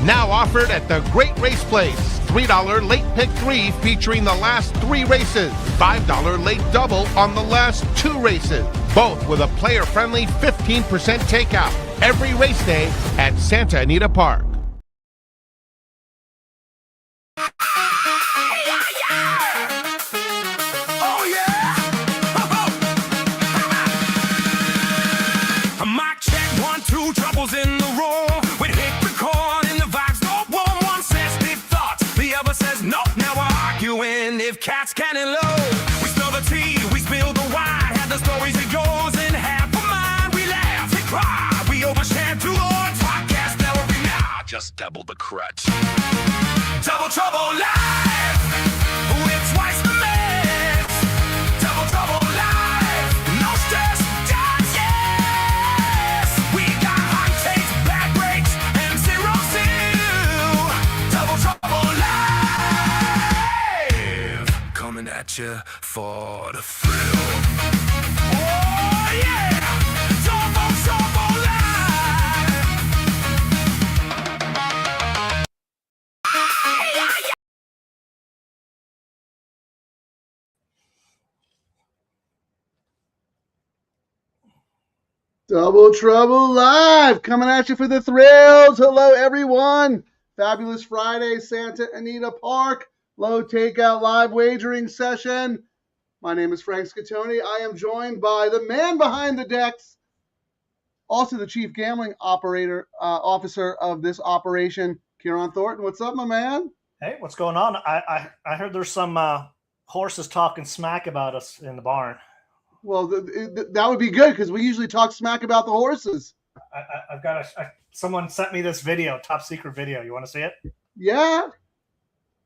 Now offered at the Great Race Place. $3 late pick 3 featuring the last 3 races. $5 late double on the last 2 races. Both with a player-friendly 15% takeout. Every race day at Santa Anita Park. Mic check, 1, 2, troubles in the room. We hit record and the vibes go warm. One says deep thoughts, the other says no. Now we're arguing if cats can and low. We spill the tea, we spill the wine. Have the stories it goes in half a mind. We laugh, we cry, we overshare too long. Podcast every now, just double the crutch. Double trouble live, with twice the mix. Double trouble live, no stress, just yes. We got hot takes, bad breaks, and 0-2. Double trouble live, coming at you for the thrill. Oh yeah, double trouble live. Double Trouble Live, coming at you for the thrills. Hello, everyone. Fabulous Friday, Santa Anita Park, low takeout live wagering session. My name is Frank Scattoni. I am joined by the man behind the decks, also the chief gambling officer of this operation, Kieran Thornton. What's up, my man? Hey, what's going on? I heard there's some horses talking smack about us in the barn. Well, that would be good because we usually talk smack about the horses. I've got someone sent me this video, top secret video. You want to see it? Yeah.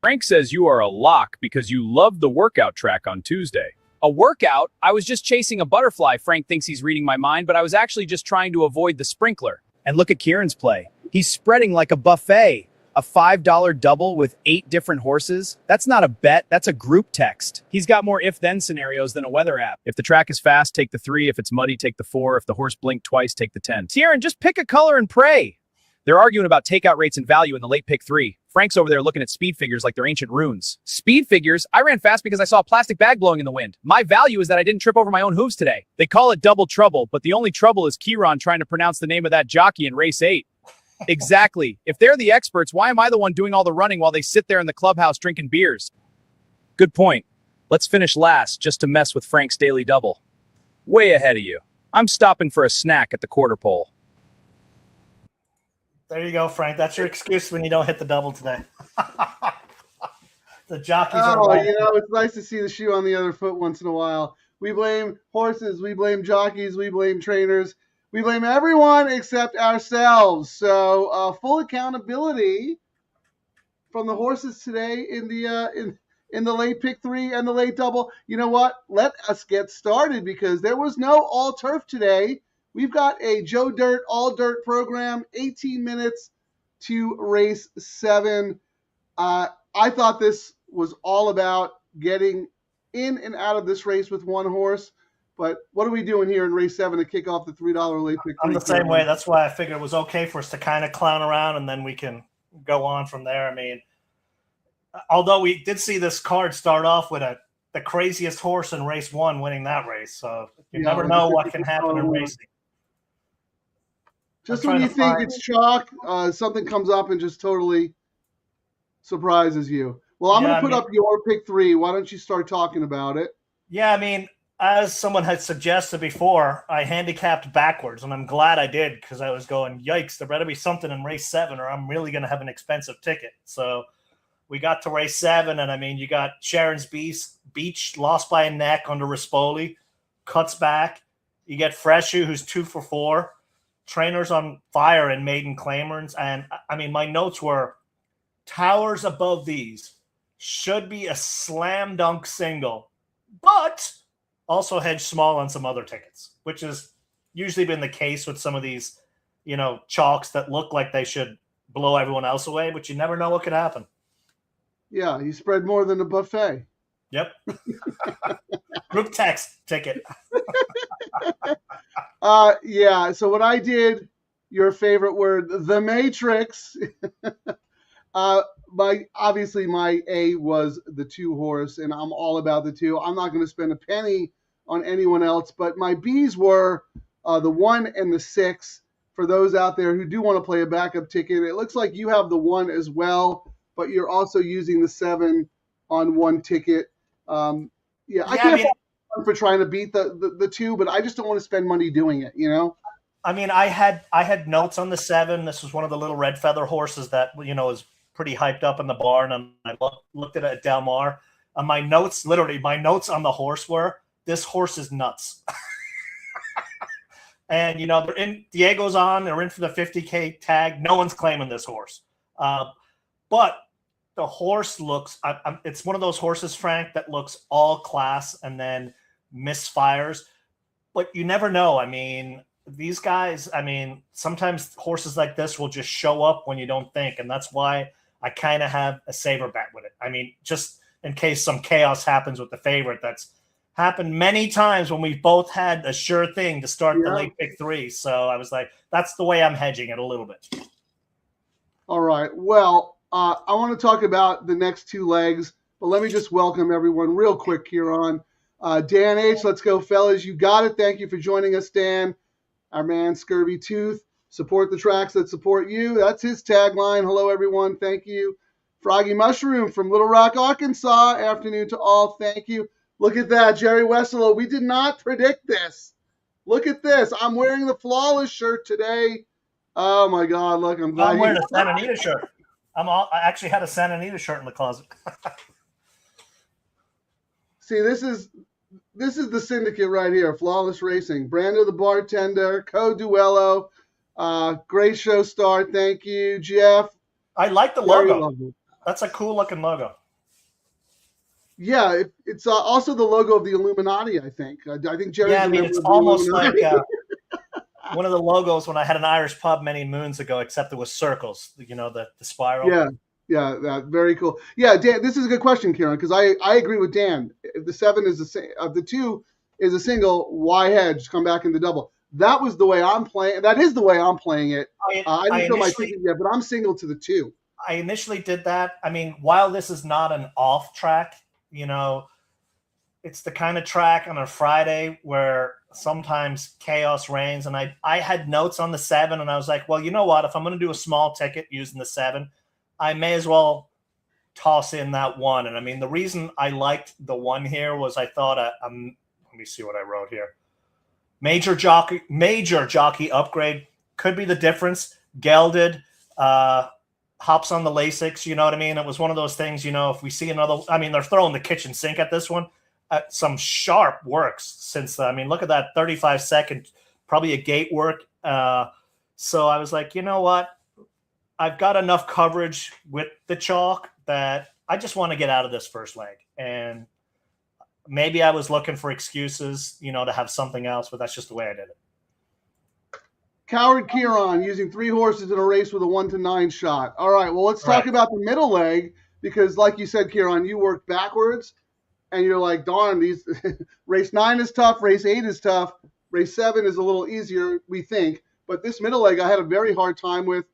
Frank says you are a lock because you loved the workout track on Tuesday. A workout? I was just chasing a butterfly. Frank thinks he's reading my mind, but I was actually just trying to avoid the sprinkler. And look at Kieran's play. He's spreading like a buffet. A $5 double with 8 different horses? That's not a bet, that's a group text. He's got more if-then scenarios than a weather app. If the track is fast, take the 3. If it's muddy, take the 4. If the horse blinked twice, take the 10. Kieran, just pick a color and pray. They're arguing about takeout rates and value in the late pick 3. Frank's over there looking at speed figures like they're ancient runes. Speed figures? I ran fast because I saw a plastic bag blowing in the wind. My value is that I didn't trip over my own hooves today. They call it double trouble, but the only trouble is Kieran trying to pronounce the name of that jockey in race 8. Exactly. If they're the experts, why am I the one doing all the running while they sit there in the clubhouse drinking beers? Good point. Let's finish last just to mess with Frank's daily double. Way ahead of you. I'm stopping for a snack at the quarter pole. There you go, Frank. That's your excuse when you don't hit the double today. The jockeys are right. It's nice to see the shoe on the other foot once in a while. We blame horses, we blame jockeys, we blame trainers. We blame everyone except ourselves. So full accountability from the horses today in the late pick 3 and the late double. You know what? Let us get started because there was no all turf today. We've got a Joe Dirt all dirt program, 18 minutes to race 7. I thought this was all about getting in and out of this race with one horse. But what are we doing here in race 7 to kick off the $3 late pick? I'm the same way. That's why I figured it was okay for us to kind of clown around and then we can go on from there. I mean, although we did see this card start off with the craziest horse in race 1 winning that race. So you never know what can happen in racing. Just when you think it's chalk, something comes up and just totally surprises you. Well, I'm going to put up your pick 3. Why don't you start talking about it? Yeah, I mean, as someone had suggested before, I handicapped backwards, and I'm glad I did because I was going, yikes, there better be something in race 7 or I'm really going to have an expensive ticket. So we got to race 7, and I mean, you got Sharon's Beach lost by a neck under Rispoli, cuts back. You get Freshu, who's 2 for 4. Trainers on fire in maiden claimers. And I mean, my notes were towers above these should be a slam dunk single, but also hedge small on some other tickets, which has usually been the case with some of these, chalks that look like they should blow everyone else away, but you never know what could happen. Yeah, you spread more than a buffet. Yep. Group text ticket. Yeah, so what I did your favorite word, the Matrix. Obviously my A was the 2 horse, and I'm all about the 2. I'm not going to spend a penny on anyone else, but my B's were the 1 and the 6. For those out there who do want to play a backup ticket, it looks like you have the 1 as well, but you're also using the 7 on 1 ticket. I can't fault for trying to beat the 2, but I just don't want to spend money doing it, you know? I mean, I had notes on the 7. This was one of the little red feather horses that, you know, is pretty hyped up in the barn, and I looked at it at Del Mar. My notes on the horse were, this horse is nuts. And, you know, Diego's on, they're in for the 50K tag. No one's claiming this horse. But the horse looks, it's one of those horses, Frank, that looks all class and then misfires. But you never know. I mean, these guys, sometimes horses like this will just show up when you don't think. And that's why I kind of have a saver bet with it. I mean, just in case some chaos happens with the favorite. That's happened many times when we've both had a sure thing to start the late pick 3. So I was like, that's the way I'm hedging it a little bit. All right. Well, I want to talk about the next 2 legs, but let me just welcome everyone real quick here on Dan H. Let's go, fellas. You got it. Thank you for joining us, Dan. Our man, Scurvy Tooth. Support the tracks that support you. That's his tagline. Hello, everyone. Thank you. Froggy Mushroom from Little Rock, Arkansas. Afternoon to all. Thank you. Look at that, Jerry Wesselo. We did not predict this. Look at this. I'm wearing the Flawless shirt today. Oh, my God. Look, I'm glad I'm wearing a Santa Anita shirt. I actually had a Santa Anita shirt in the closet. See, this is the syndicate right here. Flawless Racing. Brando the bartender. Co-Duello. Great show star. Thank you, Jeff. I like the logo. That's a cool looking logo. Yeah, it's also the logo of the Illuminati, I think. I think Jerry's it's almost like one of the logos when I had an Irish pub many moons ago, except it was circles, you know, the spiral. Yeah, very cool. Yeah, Dan, this is a good question, Kieran, because I agree with Dan. If the 7 is the 2 is a single, why hedge? Come back in the double. That was the way I'm playing. That is the way I'm playing it. I didn't know my ticket yet, but I'm single to the 2. I initially did that. I mean, while this is not an off track, you know, it's the kind of track on a Friday where sometimes chaos reigns. And I had notes on the 7, and I was like, well, you know what? If I'm going to do a small ticket using the 7, I may as well toss in that 1. And I mean, the reason I liked the 1 here was I thought, let me see what I wrote here. Major jockey upgrade could be the difference. Gelded, hops on the Lasix, you know what I mean? It was one of those things, you know, if we see another, I mean, they're throwing the kitchen sink at this one. Some sharp works since, I mean, look at that 35-second, probably a gate work. So I was like, you know what? I've got enough coverage with the chalk that I just want to get out of this first leg. And maybe I was looking for excuses, you know, to have something else, but that's just the way I did it. Coward Kieran using 3 horses in a race with a 1 to 9 shot. All right, well, let's talk about the middle leg, because like you said, Kieran, you work backwards and you're like, darn, these race 9 is tough, race 8 is tough, race 7 is a little easier, we think. But this middle leg I had a very hard time with.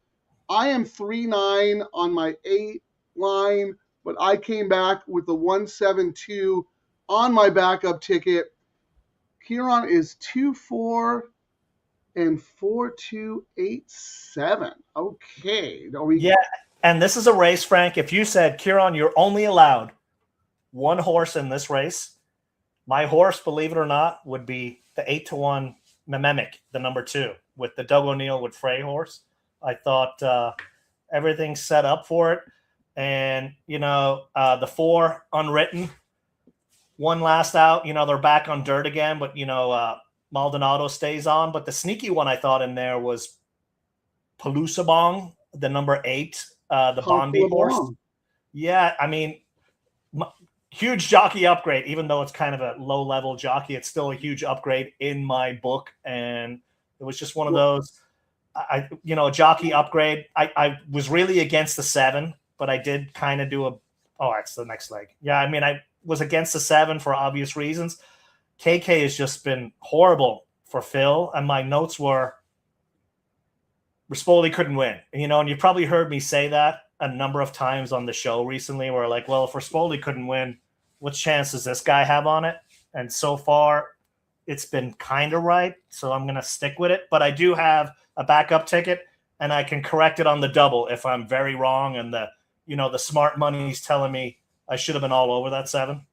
I am 3-9 on my 8 line, but I came back with the 1-7-2 on my backup ticket. Kieran is 2-4 and 4-2-8-7. Okay. Yeah, and this is a race, Frank. If you said, Kieran, you're only allowed 1 horse in this race, my horse, believe it or not, would be the 8-1 Mememic, the number 2, with the Doug O'Neill with Frey horse. I thought everything's set up for it. And, you know, the 4 unwritten, 1 last out, you know, they're back on dirt again, but, you know, Maldonado stays on. But the sneaky one I thought in there was Pelusabong, the number 8, the Bondi horse. Yeah, I mean, huge jockey upgrade, even though it's kind of a low-level jockey. It's still a huge upgrade in my book. And it was just one of those, a jockey upgrade. I was really against the 7, but I did kind of do that's the next leg. Yeah, I mean, I was against the 7 for obvious reasons. KK has just been horrible for Phil, and my notes were Rispoli couldn't win. And you've probably heard me say that a number of times on the show recently, where like, well, if Rispoli couldn't win, what chance does this guy have on it? And so far, it's been kind of right, so I'm going to stick with it. But I do have a backup ticket, and I can correct it on the double if I'm very wrong, and the smart money's telling me I should have been all over that 7.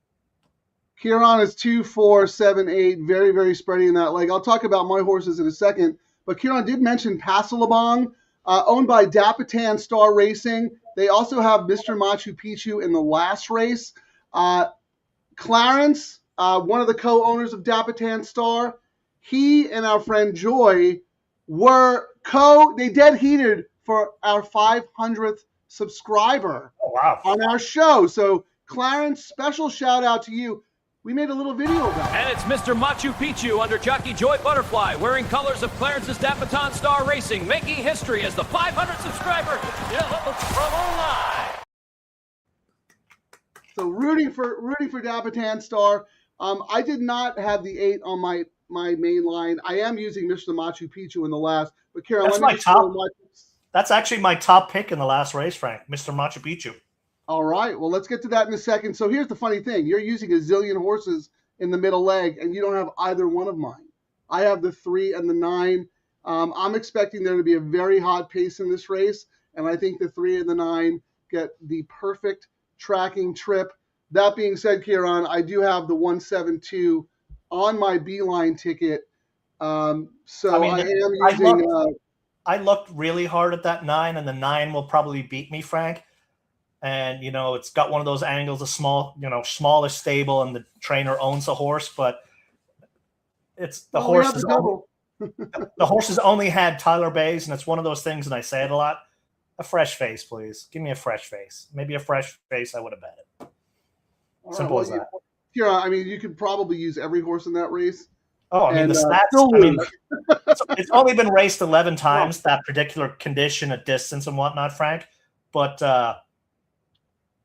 Kieran is 2, 4, 7, 8. Very, very spready in that leg. I'll talk about my horses in a second. But Kieran did mention Pasalabong, owned by Dapitan Star Racing. They also have Mr. Machu Picchu in the last race. Clarence, one of the co-owners of Dapitan Star, he and our friend Joy were they dead heated for our 500th subscriber on our show. So Clarence, special shout out to you. We made a little video about it. And it's Mr. Machu Picchu under jockey Joy Butterfly, wearing colors of Clarence's Dapitan Star Racing, making history as the 500th subscriber from online. So rooting for Dapitan Star. I did not have the 8 on my main line. I am using Mr. Machu Picchu in the last. But Karen, that's actually my top pick in the last race, Frank. Mr. Machu Picchu. All right. Well, let's get to that in a second. So here's the funny thing: you're using a zillion horses in the middle leg, and you don't have either one of mine. I have the 3 and the 9. I'm expecting there to be a very hot pace in this race, and I think the 3 and the 9 get the perfect tracking trip. That being said, Kieran, I do have the 172 on my Beeline ticket. I looked really hard at that 9, and the 9 will probably beat me, Frank. And, it's got one of those angles, a smallest stable, and the trainer owns the horse, but it's the horse. The horse has only had Tyler Bays, and it's one of those things, and I say it a lot. A fresh face, please. Give me a fresh face. Maybe a fresh face, I would have bet it. Simple as that. Yeah, I mean, you could probably use every horse in that race. Oh, I mean, the stats. It's only been raced 11 times, that particular condition, a distance, and whatnot, Frank. But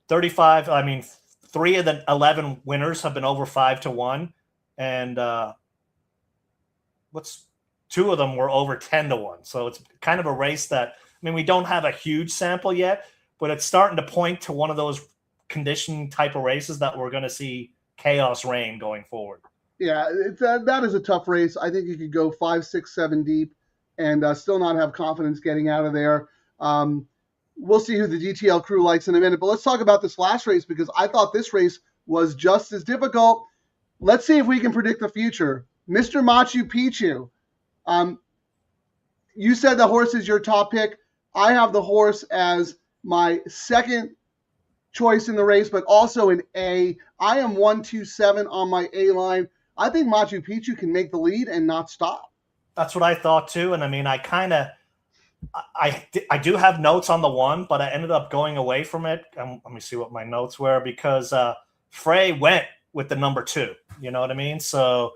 35. I mean, 3 of the 11 winners have been over 5-1, and 2 of them were over 10-1. So it's kind of a race that. I mean, we don't have a huge sample yet, but it's starting to point to one of those condition type of races that we're going to see chaos reign going forward. Yeah, that is a tough race. I think you could go 5, 6, 7 deep and still not have confidence getting out of there. We'll see who the DTL crew likes in a minute, but let's talk about this last race because I thought this race was just as difficult. Let's see if we can predict the future. Mr. Machu Picchu, you said the horse is your top pick. I have the horse as my second choice in the race, but also an A. I am 127 on my A line. I think Machu Picchu can make the lead and not stop. That's what I thought too. And I mean, I do have notes on the 1, but I ended up going away from it. Let me see what my notes were because Frey went with the number 2. You know what I mean? So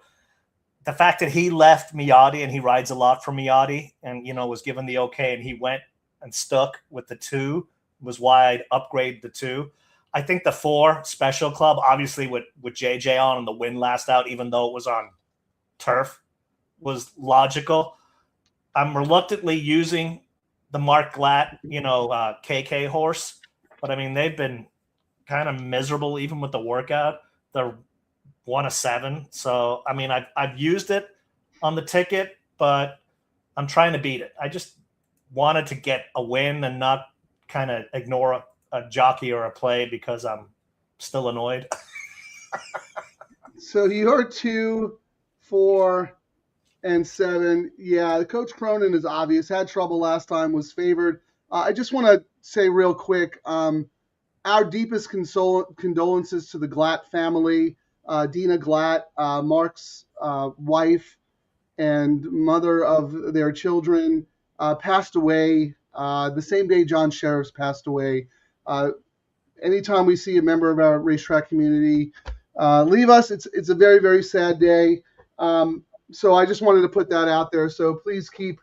the fact that he left Miyadi and he rides a lot for Miyadi and, was given the okay and he went and stuck with the 2 was why I'd upgrade the 2. I think the 4 Special Club, obviously with JJ on and the win last out, even though it was on turf, was logical. I'm reluctantly using the Mark Glatt, KK horse, but I mean, they've been kind of miserable even with the workout. They're 1-7. So, I mean, I've used it on the ticket, but I'm trying to beat it. I just wanted to get a win and not kind of ignore a jockey or a play because I'm still annoyed. So you're 2, 4, and 7. Yeah, Coach Cronin is obvious. Had trouble last time, was favored. I just want to say real quick, our deepest condolences to the Glatt family. Dina Glatt, Mark's wife and mother of their children, passed away the same day John Sheriff's passed away. Anytime we see a member of our racetrack community leave us, it's a very, very sad day. So I just wanted to put that out there. So please keep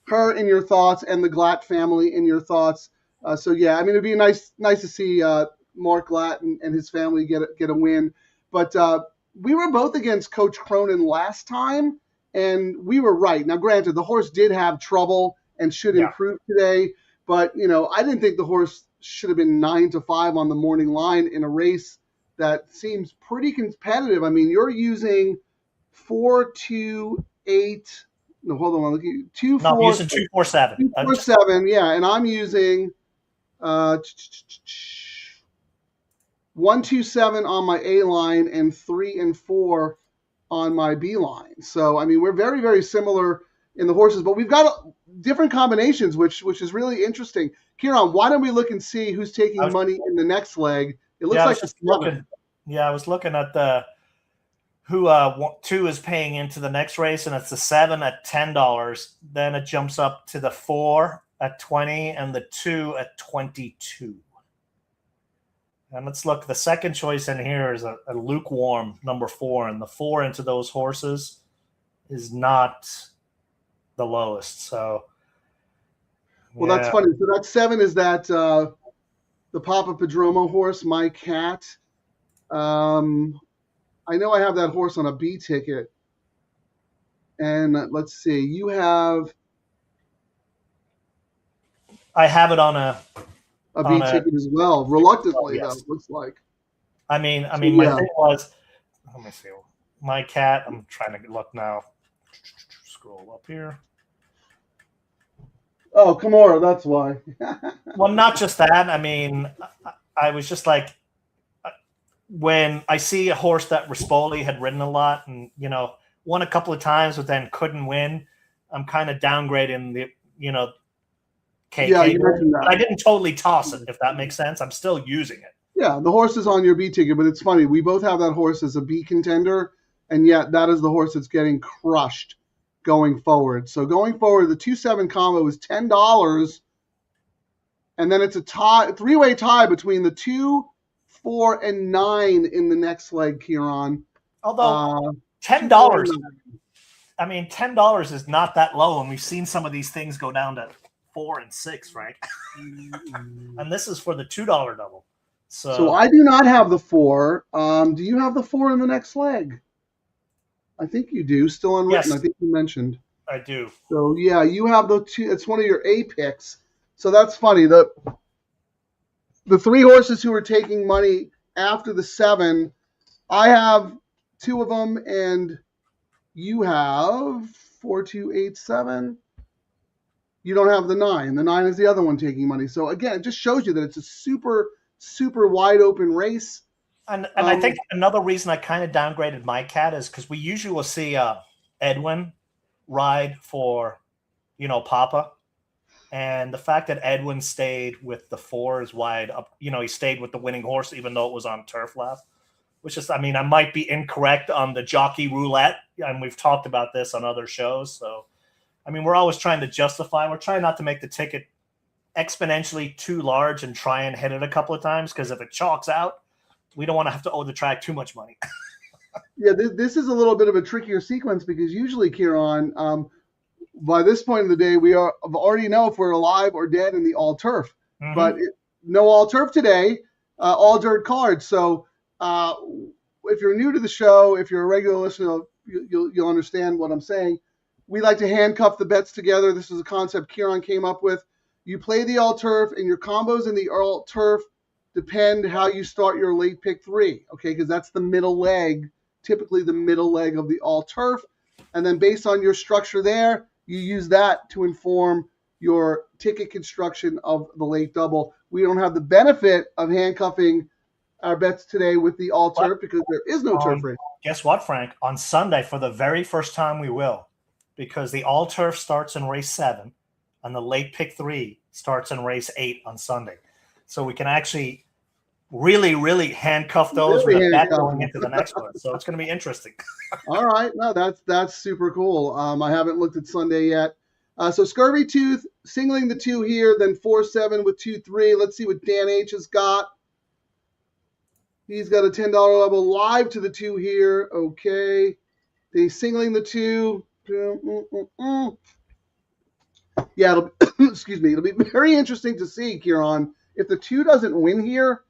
her in your thoughts and the Glatt family in your thoughts. So yeah, I mean, it'd be nice to see Mark Glatt and his family get a win. But we were both against Coach Cronin last time, and we were right. Now, granted, the horse did have trouble and should Yeah. improve today. But, I didn't think the horse should have been 9-5 on the morning line in a race that seems pretty competitive. I mean, you're using 4, 2, 8. No, hold on. Look at you. 2, No, I'm 4, using 247. 2, 4, 7. Yeah, and I'm using 1, 2, 7 on my A line and 3 and 4 on my B line. So, I mean, we're very, very similar in the horses, but we've got different combinations, which is really interesting. Kieran, why don't we look and see who's taking money in the next leg? It looks like I was looking at the who 2 is paying into the next race, and it's the 7 at $10. Then it jumps up to the 4 at 20 and the 2 at 22. And let's look. The second choice in here is a lukewarm number 4, and the 4 into those horses is not the lowest. So, well, that's funny. So that 7 is that the Papa Padromo horse, My Cat. I know I have that horse on a B ticket. And let's see, I have it on a B ticket as well, reluctantly, though, it looks like. I mean, my thing was, let me see, My Cat. I'm trying to look now. Scroll up here. Oh, Kimura, that's why. Well, not just that. I mean, I was just like, when I see a horse that Rispoli had ridden a lot and, won a couple of times, but then couldn't win, I'm kind of downgrading the, KK. Yeah, you mentioned that. I didn't totally toss it, if that makes sense. I'm still using it. Yeah, the horse is on your B ticket, but it's funny. We both have that horse as a B contender, and yet that is the horse that's getting crushed going forward. So going forward, the 2-7 combo is $10, and then it's a tie, 3-way tie between the 2, 4, and 9 in the next leg, Kieran. Although $10, I mean, $10 is not that low, and we've seen some of these things go down to 4 and 6, right? And this is for the $2 double. So I do not have the 4. Do you have the 4 in the next leg? I think you do. Still unwritten. Yes. I think you mentioned. I do. So yeah, you have the 2. It's one of your A picks. So that's funny. The 3 horses who are taking money after the 7, I have 2 of them, and you have 4, 2, 8, 7. You don't have the 9. The 9 is the other one taking money. So again, it just shows you that it's a super, super wide open race. And I think another reason I kind of downgraded My Cat is because we usually will see Edwin ride for, Papa. And the fact that Edwin stayed with the 4 is wide up. He stayed with the winning horse, even though it was on turf last. Which is, I might be incorrect on the jockey roulette. And we've talked about this on other shows. So, we're always trying to justify. We're trying not to make the ticket exponentially too large and try and hit it a couple of times. Because if it chalks out, we don't want to have to owe the track too much money. Yeah, this is a little bit of a trickier sequence because usually, Kieran, by this point in the day, we already know if we're alive or dead in the all turf. Mm-hmm. But no all turf today, all dirt cards. So if you're new to the show, if you're a regular listener, you'll understand what I'm saying. We like to handcuff the bets together. This is a concept Kieran came up with. You play the all turf, and your combos in the all turf depend how you start your late pick 3, okay? Because that's the middle leg, typically the middle leg of the all turf. And then based on your structure there, you use that to inform your ticket construction of the late double. We don't have the benefit of handcuffing our bets today with the all turf because there is no turf race. Guess what, Frank? On Sunday, for the very first time, we will, because the all turf starts in race 7 and the late pick 3 starts in race 8 on Sunday. So we can actually really, really handcuff those with a bet going into the next one. So it's going to be interesting. All right. No, that's super cool. I haven't looked at Sunday yet. So Scurvy Tooth, singling the 2 here, then 4-7 with 2-3. Let's see what Dan H has got. He's got a $10 level live to the 2 here. Okay. He's singling the 2. Yeah, it'll excuse me. It'll be very interesting to see, Kieran, if the 2 doesn't win here.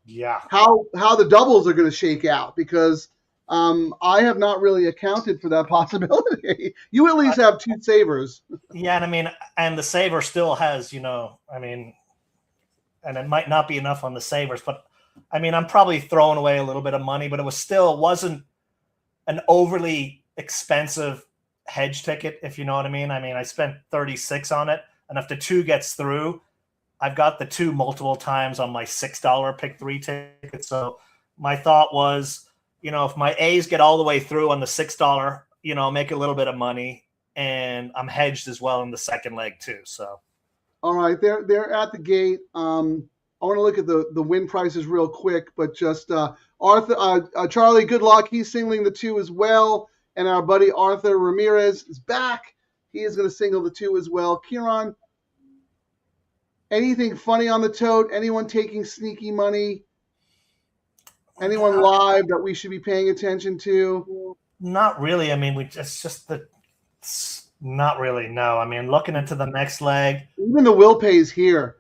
Yeah. How the doubles are going to shake out, because I have not really accounted for that possibility. You at least have 2 savers. Yeah, and I mean, and the saver still has, I mean, and it might not be enough on the savers, but I mean, I'm probably throwing away a little bit of money, but it wasn't an overly expensive hedge ticket, if you know what I mean. I mean, I spent 36 on it, and if the 2 gets through, I've got the 2 multiple times on my $6 pick 3 ticket. So my thought was, if my A's get all the way through on the $6, make a little bit of money, and I'm hedged as well in the second leg too. So, all right, they're at the gate. I want to look at the win prices real quick, but just Charlie, good luck. He's singling the 2 as well, and our buddy Arthur Ramirez is back. He is going to single the 2 as well. Kieran, anything funny on the tote? Anyone taking sneaky money? Anyone live that we should be paying attention to? Not really. I mean, not really. No. I mean, looking into the next leg, even the will pays here.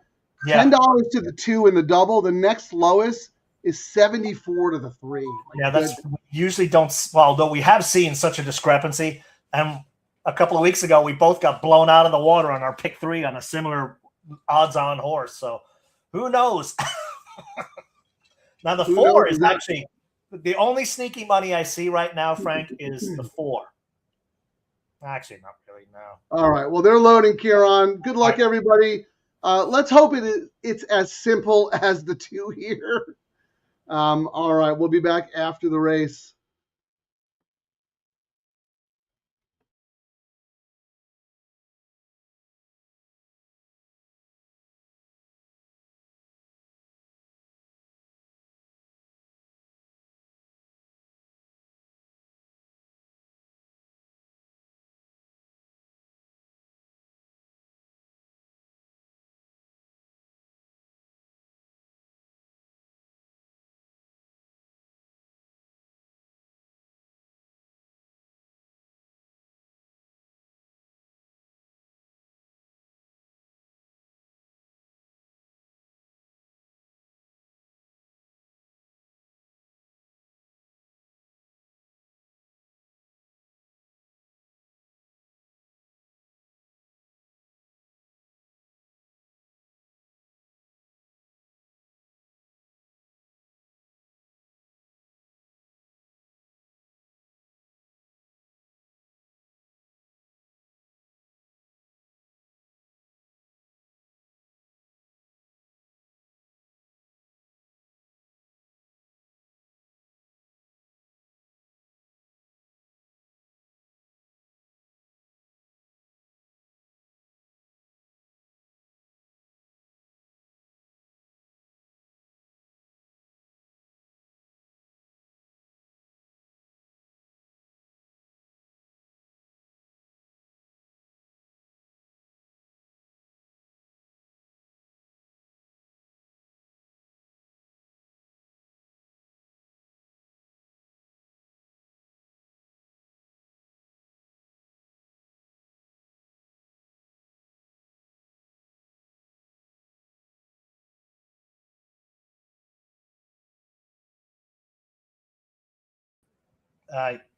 Yeah. $10 to the 2 in the double. The next lowest is 74 to the 3. Yeah, that's usually don't. Well, though we have seen such a discrepancy, and a couple of weeks ago we both got blown out of the water on our pick 3 on a similar odds-on horse. So who knows? Now the 4 is actually the only sneaky money I see right now, Frank, is the 4. Actually, not really, no. All right. Well, they're loading, Kieran. Good luck, everybody. Let's hope it's as simple as the 2 here. All right. We'll be back after the race.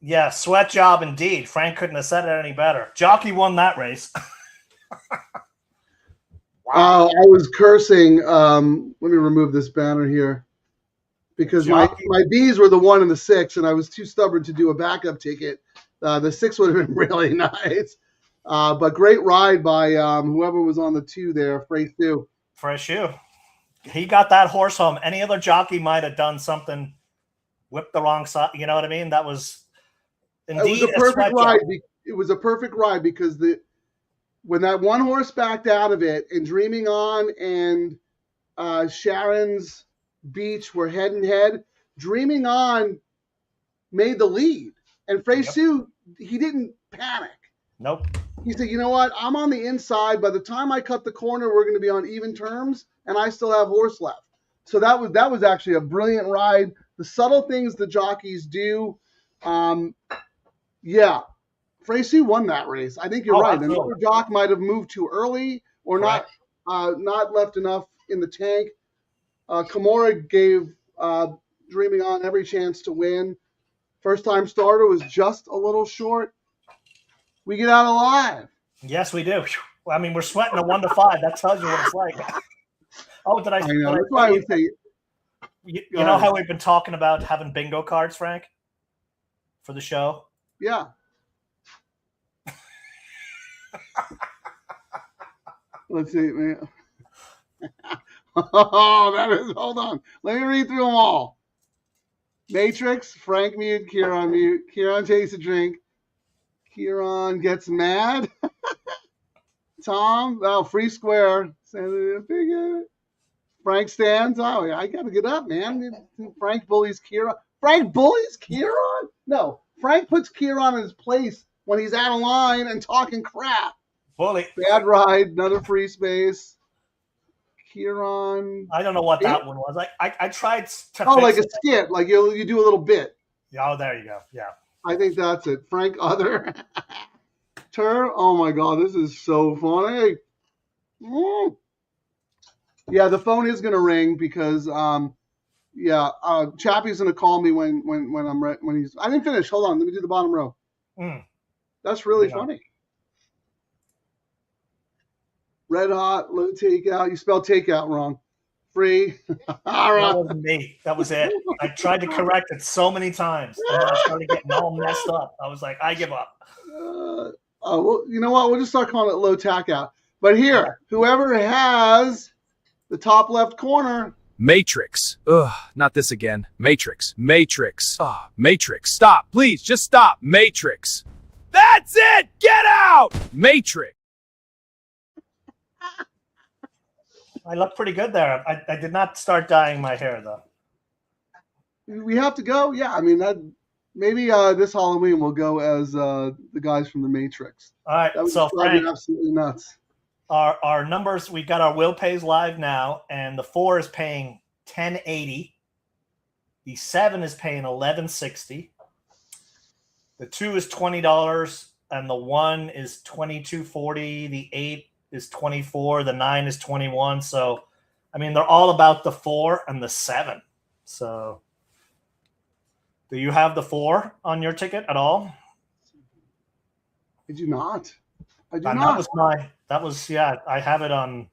Yeah, sweat job indeed. Frank couldn't have said it any better. Jockey won that race. Wow. I was cursing. Let me remove this banner here because my B's were the 1 and the 6, and I was too stubborn to do a backup ticket. The 6 would have been really nice. But great ride by whoever was on the 2 there, Freight 2. Fresh shoe. He got that horse home. Any other jockey might have done something, whipped the wrong side. You know what I mean? That was indeed a perfect ride. It was a perfect ride because when that one horse backed out of it and Dreaming On and Sharon's Beach were head and head, Dreaming On made the lead. And Freysu, he didn't panic. Nope. He said, you know what? I'm on the inside. By the time I cut the corner, we're going to be on even terms, and I still have horse left. So that was actually a brilliant ride. The subtle things the jockeys do. Yeah. Freysu won that race. I think you're right. Another jock might have moved too early or not left enough in the tank. Kimura gave Dreaming On every chance to win. First time starter was just a little short. We get out alive. Yes, we do. I mean, we're sweating a 1 to 5. That tells you what it's like. Oh, did I? I know. Did That's why I would say. You know how we've been talking about having bingo cards, Frank, for the show? Yeah. Let's see, man. Oh, that is. Hold on. Let me read through them all. Matrix, Frank mute, Kieran mute. Kieran takes a drink. Kieran gets mad. Tom, free square. Frank stands. Oh, I got to get up, man. Frank bullies Kieran. Frank bullies Kieran? No. Frank puts Kieran in his place when he's out of line and talking crap. Bully. Bad ride. Another free space. Kieran. I don't know what that one was. I tried to. Oh, like a skit. Like you do a little bit. Oh, there you go. Yeah. I think that's it. Frank other. Oh my God, this is so funny. Yeah, the phone is gonna ring because Chappie's gonna call me when I'm when he's. I didn't finish. Hold on, let me do the bottom row. That's really funny. Red hot, low takeout. You spelled takeout wrong. Free. All right. That wasn't me. That was it. I tried to correct it so many times, and then I started getting all messed up. I was like, I give up. Well, you know what? We'll just start calling it low takeout. But here, whoever has the top left corner. Matrix. Ugh, not this again. Matrix. Matrix. Matrix. Stop. Please, just stop. Matrix. That's it! Get out! Matrix. I look pretty good there. I did not start dyeing my hair, though. We have to go? Yeah, I mean, that maybe this Halloween we'll go as the guys from the Matrix. All right, that so Frank, absolutely nuts. Our numbers, we've got our Will Pays live now, and the 4 is paying $10.80. The 7 is paying $11.60. The 2 is $20, and the 1 is $22.40. The 8 is 24. The 9 is 21. So, I mean, they're all about the 4 and the 7. So, do you have the 4 on your ticket at all? I do not. I do not. That was I have it on.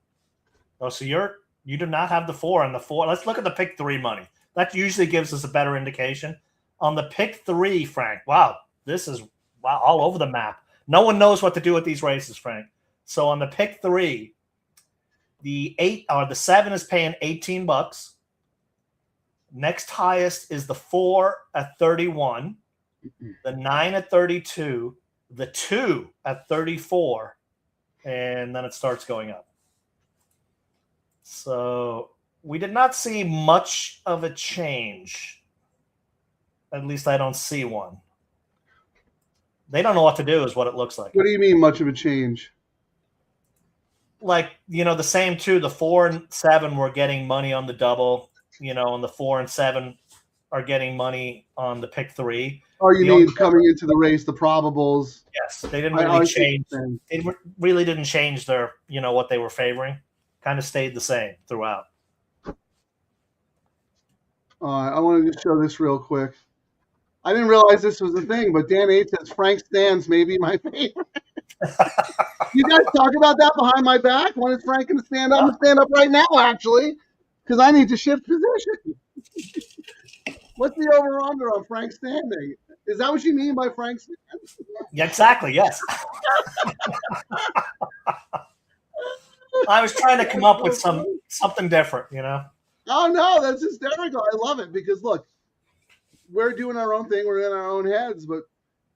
Oh, so you do not have the 4 on the 4. Let's look at the pick 3 money. That usually gives us a better indication. On the pick 3, Frank, wow, this is all over the map. No one knows what to do with these races, Frank. So on the pick 3, the 7 is paying $18. Next highest is the 4 at 31, the 9 at 32, the 2 at 34, and then it starts going up. So we did not see much of a change. At least I don't see one. They don't know what to do is what it looks like. What do you mean much of a change? Like, the same 2, the 4 and 7 were getting money on the double, and the 4 and 7 are getting money on the pick 3. Oh, you mean coming into the race, the probables? Yes, they didn't really change. They really didn't change their, what they were favoring. Kind of stayed the same throughout. I wanted to show this real quick. I didn't realize this was a thing, but Dan H says Frank Stands may be my favorite. You guys talk about that behind my back? When is Frank going to stand up? I'm going to stand up right now, actually, because I need to shift position. What's the over-under on Frank standing? Is that what you mean by Frank standing? Yeah, exactly, yes. I was trying to come up with something different, Oh, no, that's hysterical. I love it because, look, we're doing our own thing. We're in our own heads, but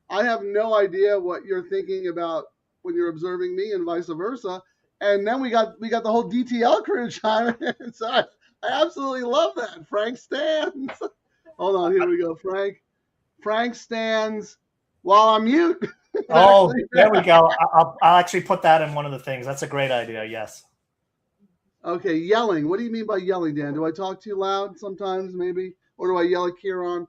I have no idea what you're thinking about when you're observing me and vice versa. And then we got the whole DTL crew chiming in. So I absolutely love that. Frank stands. Hold on, here we go. Frank stands while I'm mute. Oh, there we go. I'll actually put that in one of the things. That's a great idea. Yes. Okay, yelling. What do you mean by yelling, Dan? Do I talk too loud sometimes, maybe? Or do I yell at Kieran?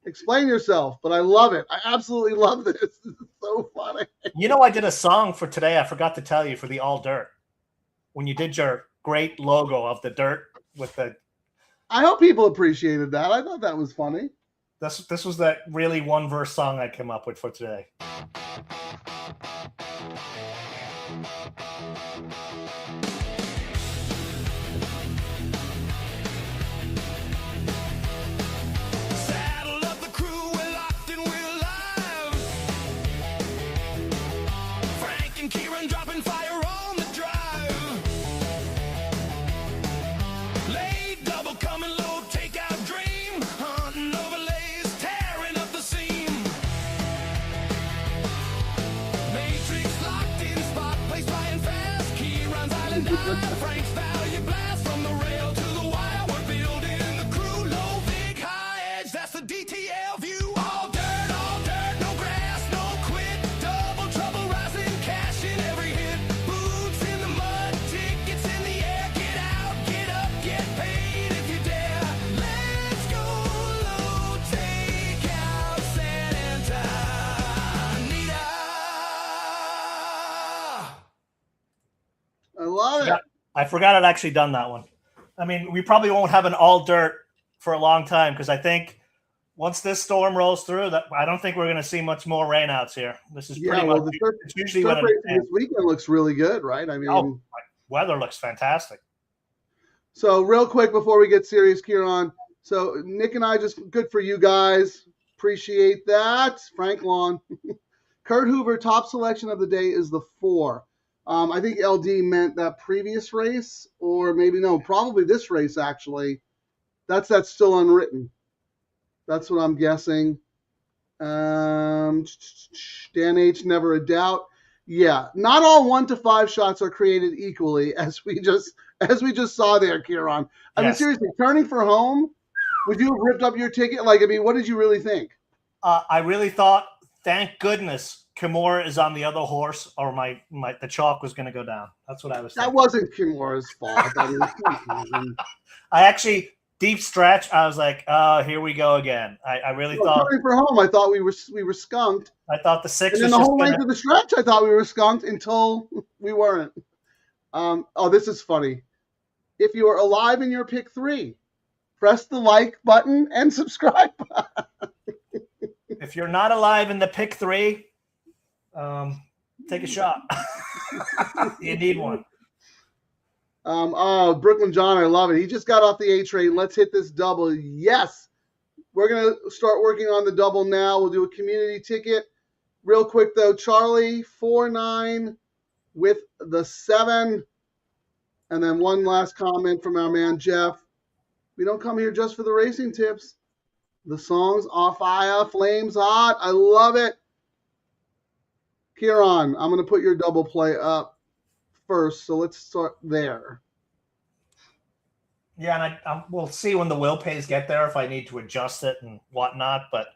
Explain yourself, but I love it. I absolutely love this. This is so funny. I did a song for today. I forgot to tell you for the All Dirt. When you did your great logo of the dirt with the. I hope people appreciated that. I thought that was funny. This was that really one verse song I came up with for today. Saddle up the crew, we're locked and we're live. Frank and Kieran dropping fire on the drive. Late double coming low, takeout dream. Hunting overlays, tearing up the seam. Matrix locked in, spot place flying fast. Kieran's island dive, Frank's value blast. From the rail to the wire, we're building the crew. Low, big, high edge, that's the DTL view. All dirt, no grass, no quit. Double trouble rising, cash in every hit. Boots in the mud, tickets in the air. Get out, get up, get paid if you dare. Let's go low, take out Santa Anita. I love it. I forgot I'd actually done that one. I mean, we probably won't have an all dirt for a long time because I think once this storm rolls through, that I don't think we're going to see much more rainouts here. This is pretty much it's usually when surf racing this weekend looks really good, right? I mean, weather looks fantastic. So real quick before we get serious, Kieran. So Nick and I just good for you guys. Appreciate that. Frank Lawn. Kurt Hoover, top selection of the day is the 4. I think LD meant that previous race, or maybe no, probably this race actually. That's still unwritten. That's what I'm guessing. Dan H, never a doubt. Yeah, not all 1 to 5 shots are created equally, as we just saw there, Kieran. I mean, seriously, turning for home, would you have ripped up your ticket? Like, I mean, what did you really think? I really thought, thank goodness, Kimura is on the other horse, or the chalk was going to go down. That's what I was thinking. That wasn't Kimura's fault. I actually deep stretch. I was like, oh, here we go again. I really thought turning for home. I thought we were skunked. I thought the 6 and was then the just whole gonna... length of the stretch. I thought we were skunked until we weren't. Oh, this is funny. If you are alive in your pick 3, press the like button and subscribe button. If you're not alive in the pick 3, take a shot. You need one. Brooklyn John, I love it. He just got off the A train. Let's hit this double. Yes. We're going to start working on the double now. We'll do a community ticket. Real quick, though, Charlie, 4-9 with the 7. And then one last comment from our man, Jeff. We don't come here just for the racing tips. The song's off fire, flames hot. I love it. Kieran, I'm going to put your double play up first, so let's start there. Yeah, and we'll see when the will pays get there if I need to adjust it and whatnot, but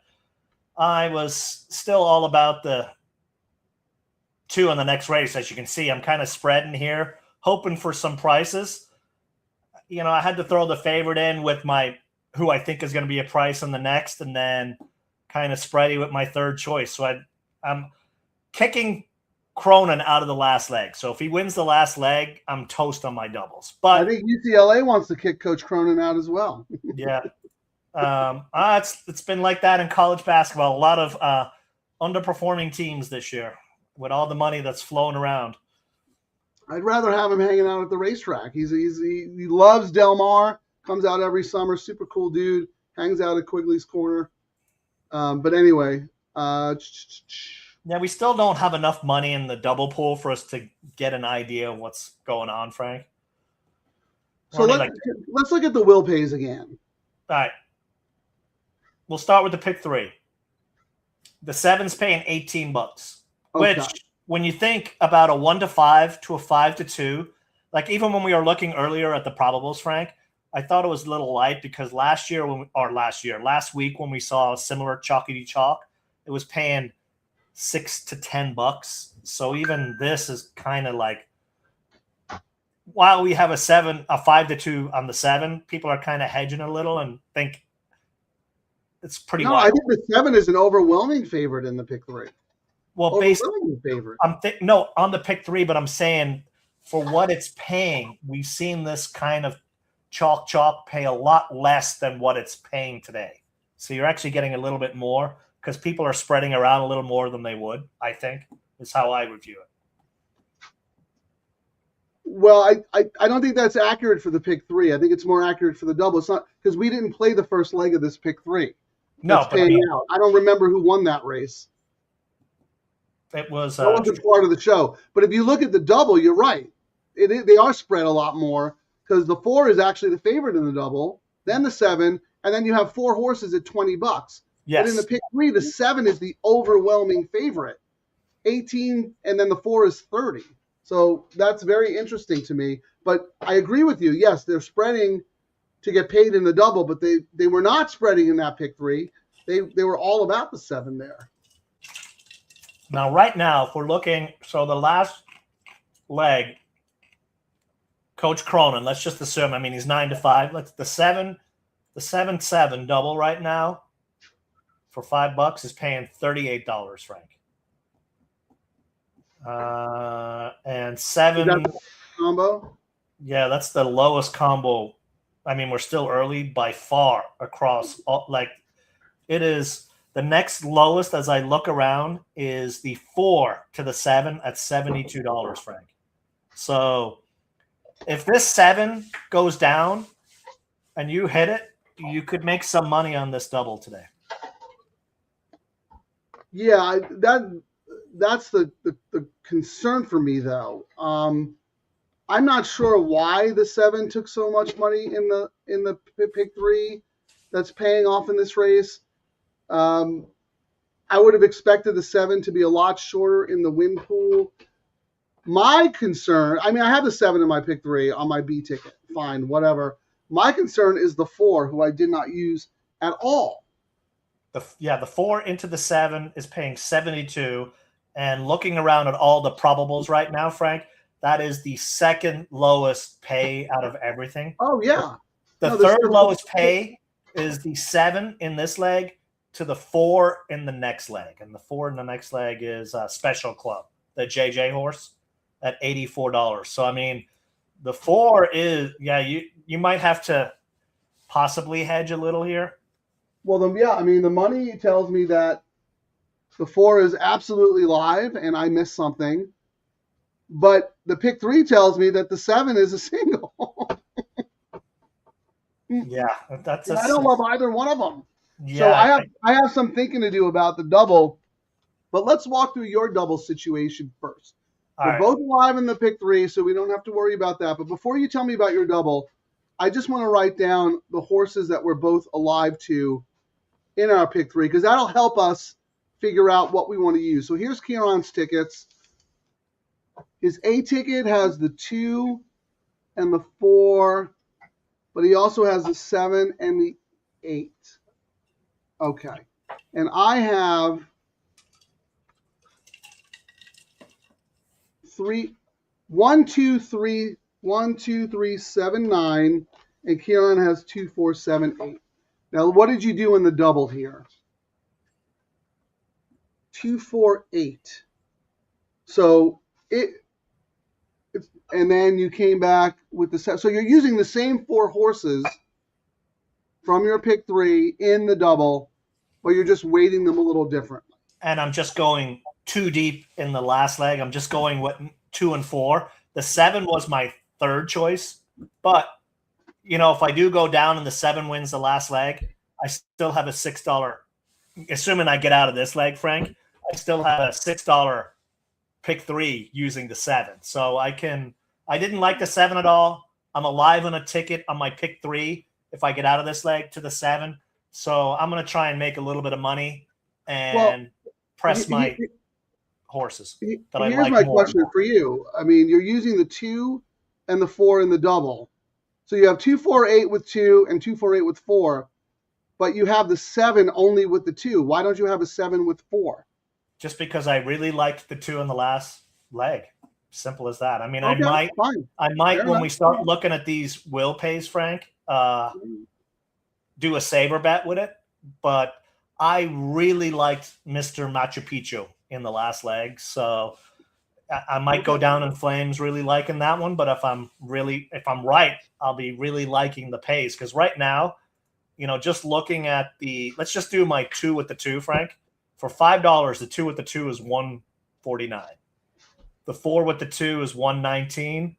I was still all about the 2 in the next race. As you can see, I'm kind of spreading here, hoping for some prices. You know, I had to throw the favorite in with who I think is going to be a price in the next, and then kind of spready with my third choice. So I'm kicking Cronin out of the last leg. So if he wins the last leg, I'm toast on my doubles. But I think UCLA wants to kick Coach Cronin out as well. Yeah. It's been like that in college basketball. A lot of underperforming teams this year with all the money that's flowing around. I'd rather have him hanging out at the racetrack. He loves Del Mar, comes out every summer, super cool dude, hangs out at Quigley's Corner. But anyway, yeah, we still don't have enough money in the double pool for us to get an idea of what's going on, Frank. So let's look at the will pays again. All right. We'll start with the pick 3. The 7's paying $18, which when you think about a 1 to 5 to a 5 to 2, like even when we were looking earlier at the probables, Frank, I thought it was a little light because last week when we saw a similar chalky chalk, it was paying $6 to $10. So even this is kind of like, while we have a 5 to 2 on the 7, people are kind of hedging a little and think it's pretty No, wild. I think the 7 is an overwhelming favorite in the pick 3. Well, based favorite. on the pick 3, but I'm saying for what it's paying, we've seen this kind of chalk pay a lot less than what it's paying today. So you're actually getting a little bit more because people are spreading around a little more than they would, I think, is how I would view it. Well, I don't think that's accurate for the pick 3. I think it's more accurate for the double. It's not because we didn't play the first leg of this pick 3. No, That's paying out. I don't remember who won that race. It was that wasn't part of the show. But if you look at the double, you're right. They are spread a lot more because the 4 is actually the favorite in the double, then the 7, and then you have 4 horses at $20. Yes. But in the pick 3, the 7 is the overwhelming favorite, 18, and then the 4 is 30. So that's very interesting to me. But I agree with you. Yes, they're spreading to get paid in the double, but they were not spreading in that pick 3. They were all about the 7 there. Now, right now, if we're looking, so the last leg, Coach Cronin, let's just assume, I mean, he's 9-5. Let's the 7-7 double right now for $5 is paying $38, Frank. And 7 Is that the combo? Yeah, that's the lowest combo. I mean, we're still early by far across all, like it is the next lowest as I look around is the 4 to the 7 at $72, Frank. So if this 7 goes down and you hit it, you could make some money on this double today. Yeah, that's the concern for me though. I'm not sure why the 7 took so much money in the pick 3 that's paying off in this race. I would have expected the 7 to be a lot shorter in the win pool. My concern, I mean, I have the 7 in my pick 3 on my B ticket. Fine, whatever. My concern is the 4, who I did not use at all. The 4 into the 7 is paying 72. And looking around at all the probables right now, Frank, that is the second lowest pay out of everything. Oh, yeah. The third lowest pay is the 7 in this leg to the 4 in the next leg. And the 4 in the next leg is Special Club, the JJ horse, at $84. So, I mean, the 4 is, you might have to possibly hedge a little here. Well, I mean, the money tells me that the 4 is absolutely live and I missed something. But the pick 3 tells me that the 7 is a single. Yeah, that's. I don't love either one of them. Yeah, so I have some thinking to do about the double. But let's walk through your double situation first. We're both alive in the pick 3, so we don't have to worry about that. But before you tell me about your double, I just want to write down the horses that we're both alive to in our pick 3, because that'll help us figure out what we want to use. So here's Kieran's tickets. His A ticket has the 2 and the 4, but he also has the 7 and the 8. Okay. And I have 1, 2, 3, 7, 9, and Kieran has 2, 4, 7, 8. Now, what did you do in the double here? 2, 4, 8. So and then you came back with the 7. So you're using the same 4 horses from your pick 3 in the double, but you're just weighting them a little differently. And I'm just going too deep in the last leg. I'm just going with 2 and 4. The 7 was my third choice, but if I do go down and the 7 wins the last leg, I still have a $6. Assuming I get out of this leg, Frank, I still have a $6 pick 3 using the 7. So I didn't like the 7 at all. I'm alive on a ticket on my pick 3 if I get out of this leg to the 7. So I'm going to try and make a little bit of money and press my horses that I like more. Here's my question for you. I mean, you're using the 2 and the 4 in the double. So you have 2, 4, 8 with 2 and 2, 4, 8 with 4, but you have the 7 only with the 2. Why don't you have a 7 with 4? Just because I really liked the 2 in the last leg. Simple as that. I mean, Okay, I might Fair when enough. we start looking at these will pays, Frank, do a saver bet with it. But I really liked Mr. Machu Picchu in the last leg. So I might go down in flames really liking that one. But if I'm right, I'll be really liking the pays. Because right now, just looking at let's just do my 2 with the 2, Frank. For $5, the 2 with the 2 is $149. The 4 with the 2 is $119.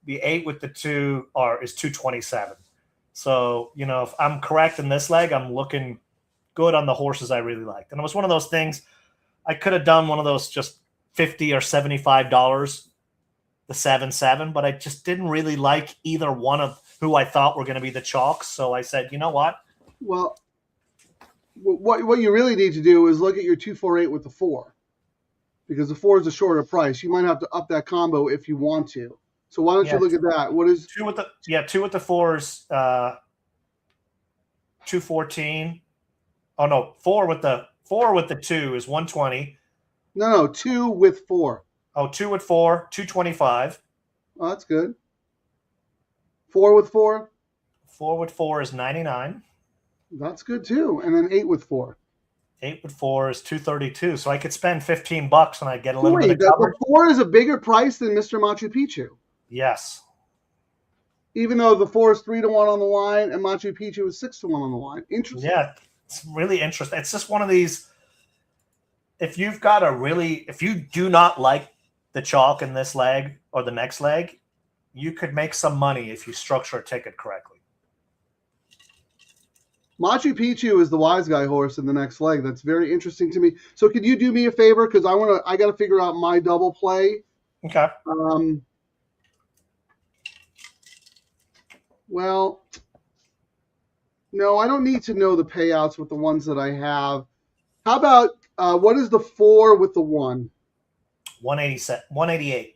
The 8 with the 2 is $227. So, if I'm correct in this leg, I'm looking good on the horses I really liked. And it was one of those things, I could have done one of those just $50 or $75, the 7-7, but I just didn't really like either one of who I thought were going to be the chalks. So I said, you know what? Well, what you really need to do is look at your 2-4-8 with the 4, because the 4 is a shorter price. You might have to up that combo if you want to. So why don't you look at that? What is 2 with the 4 is $214. Oh no, 4 with the 2 is $120. No, 2 with 4. Oh, 2 with 4, $225. Oh, that's good. 4 with 4. 4 with 4 is $99. That's good too. And then 8 with 4. 8 with 4 is $232. So I could spend $15 and I'd get a little bit of coverage. The 4 is a bigger price than Mr. Machu Picchu. Yes. Even though the 4 is 3-1 on the line and Machu Picchu is 6-1 on the line. Interesting. Yeah, it's really interesting. It's just one of these. If you do not like the chalk in this leg or the next leg, you could make some money if you structure a ticket correctly. Machu Picchu is the wise guy horse in the next leg. That's very interesting to me. So could you do me a favor? Because I got to figure out my double play. Okay. Well, no, I don't need to know the payouts with the ones that I have. How about what is the 4 with the 1? 188.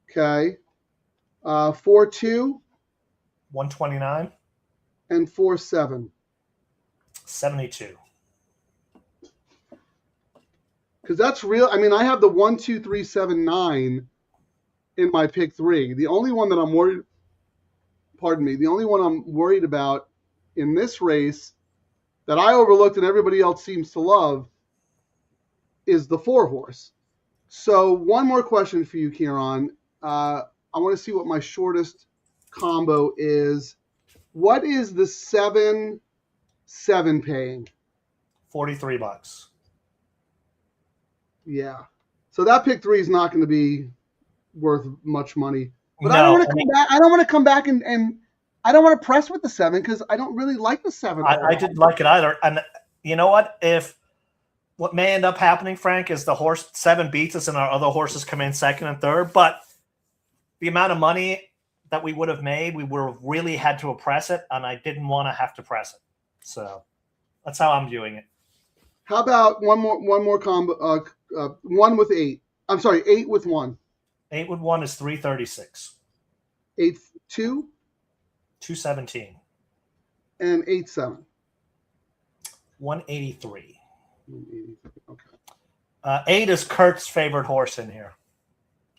Okay. 4-2. 129. And 4-7. 72. Because that's real. I mean, I have the 1, 2, 3, 7, 9 in my pick 3. The only one that I'm worried. Pardon me. The only one I'm worried about in this race that I overlooked and everybody else seems to love is the 4 horse. So one more question for you, Kieran. I want to see what my shortest combo is. What is the 7-7 paying? $43. Yeah. So that pick 3 is not going to be worth much money. But No, I don't want to come back. I don't want to come back and I don't want to press with the 7 because I don't really like the 7. I didn't like it either. And you know what? What may end up happening, Frank, is the horse 7 beats us and our other horses come in 2nd and 3rd. But the amount of money that we would have made, we would have really had to press it, and I didn't want to have to press it. So that's how I'm viewing it. How about one more combo? 1 with 8. I'm sorry, 8 with 1. 8 with 1 is $336. 8-2. 217. And 8-7. 183. Okay. 8 is Kurt's favorite horse in here.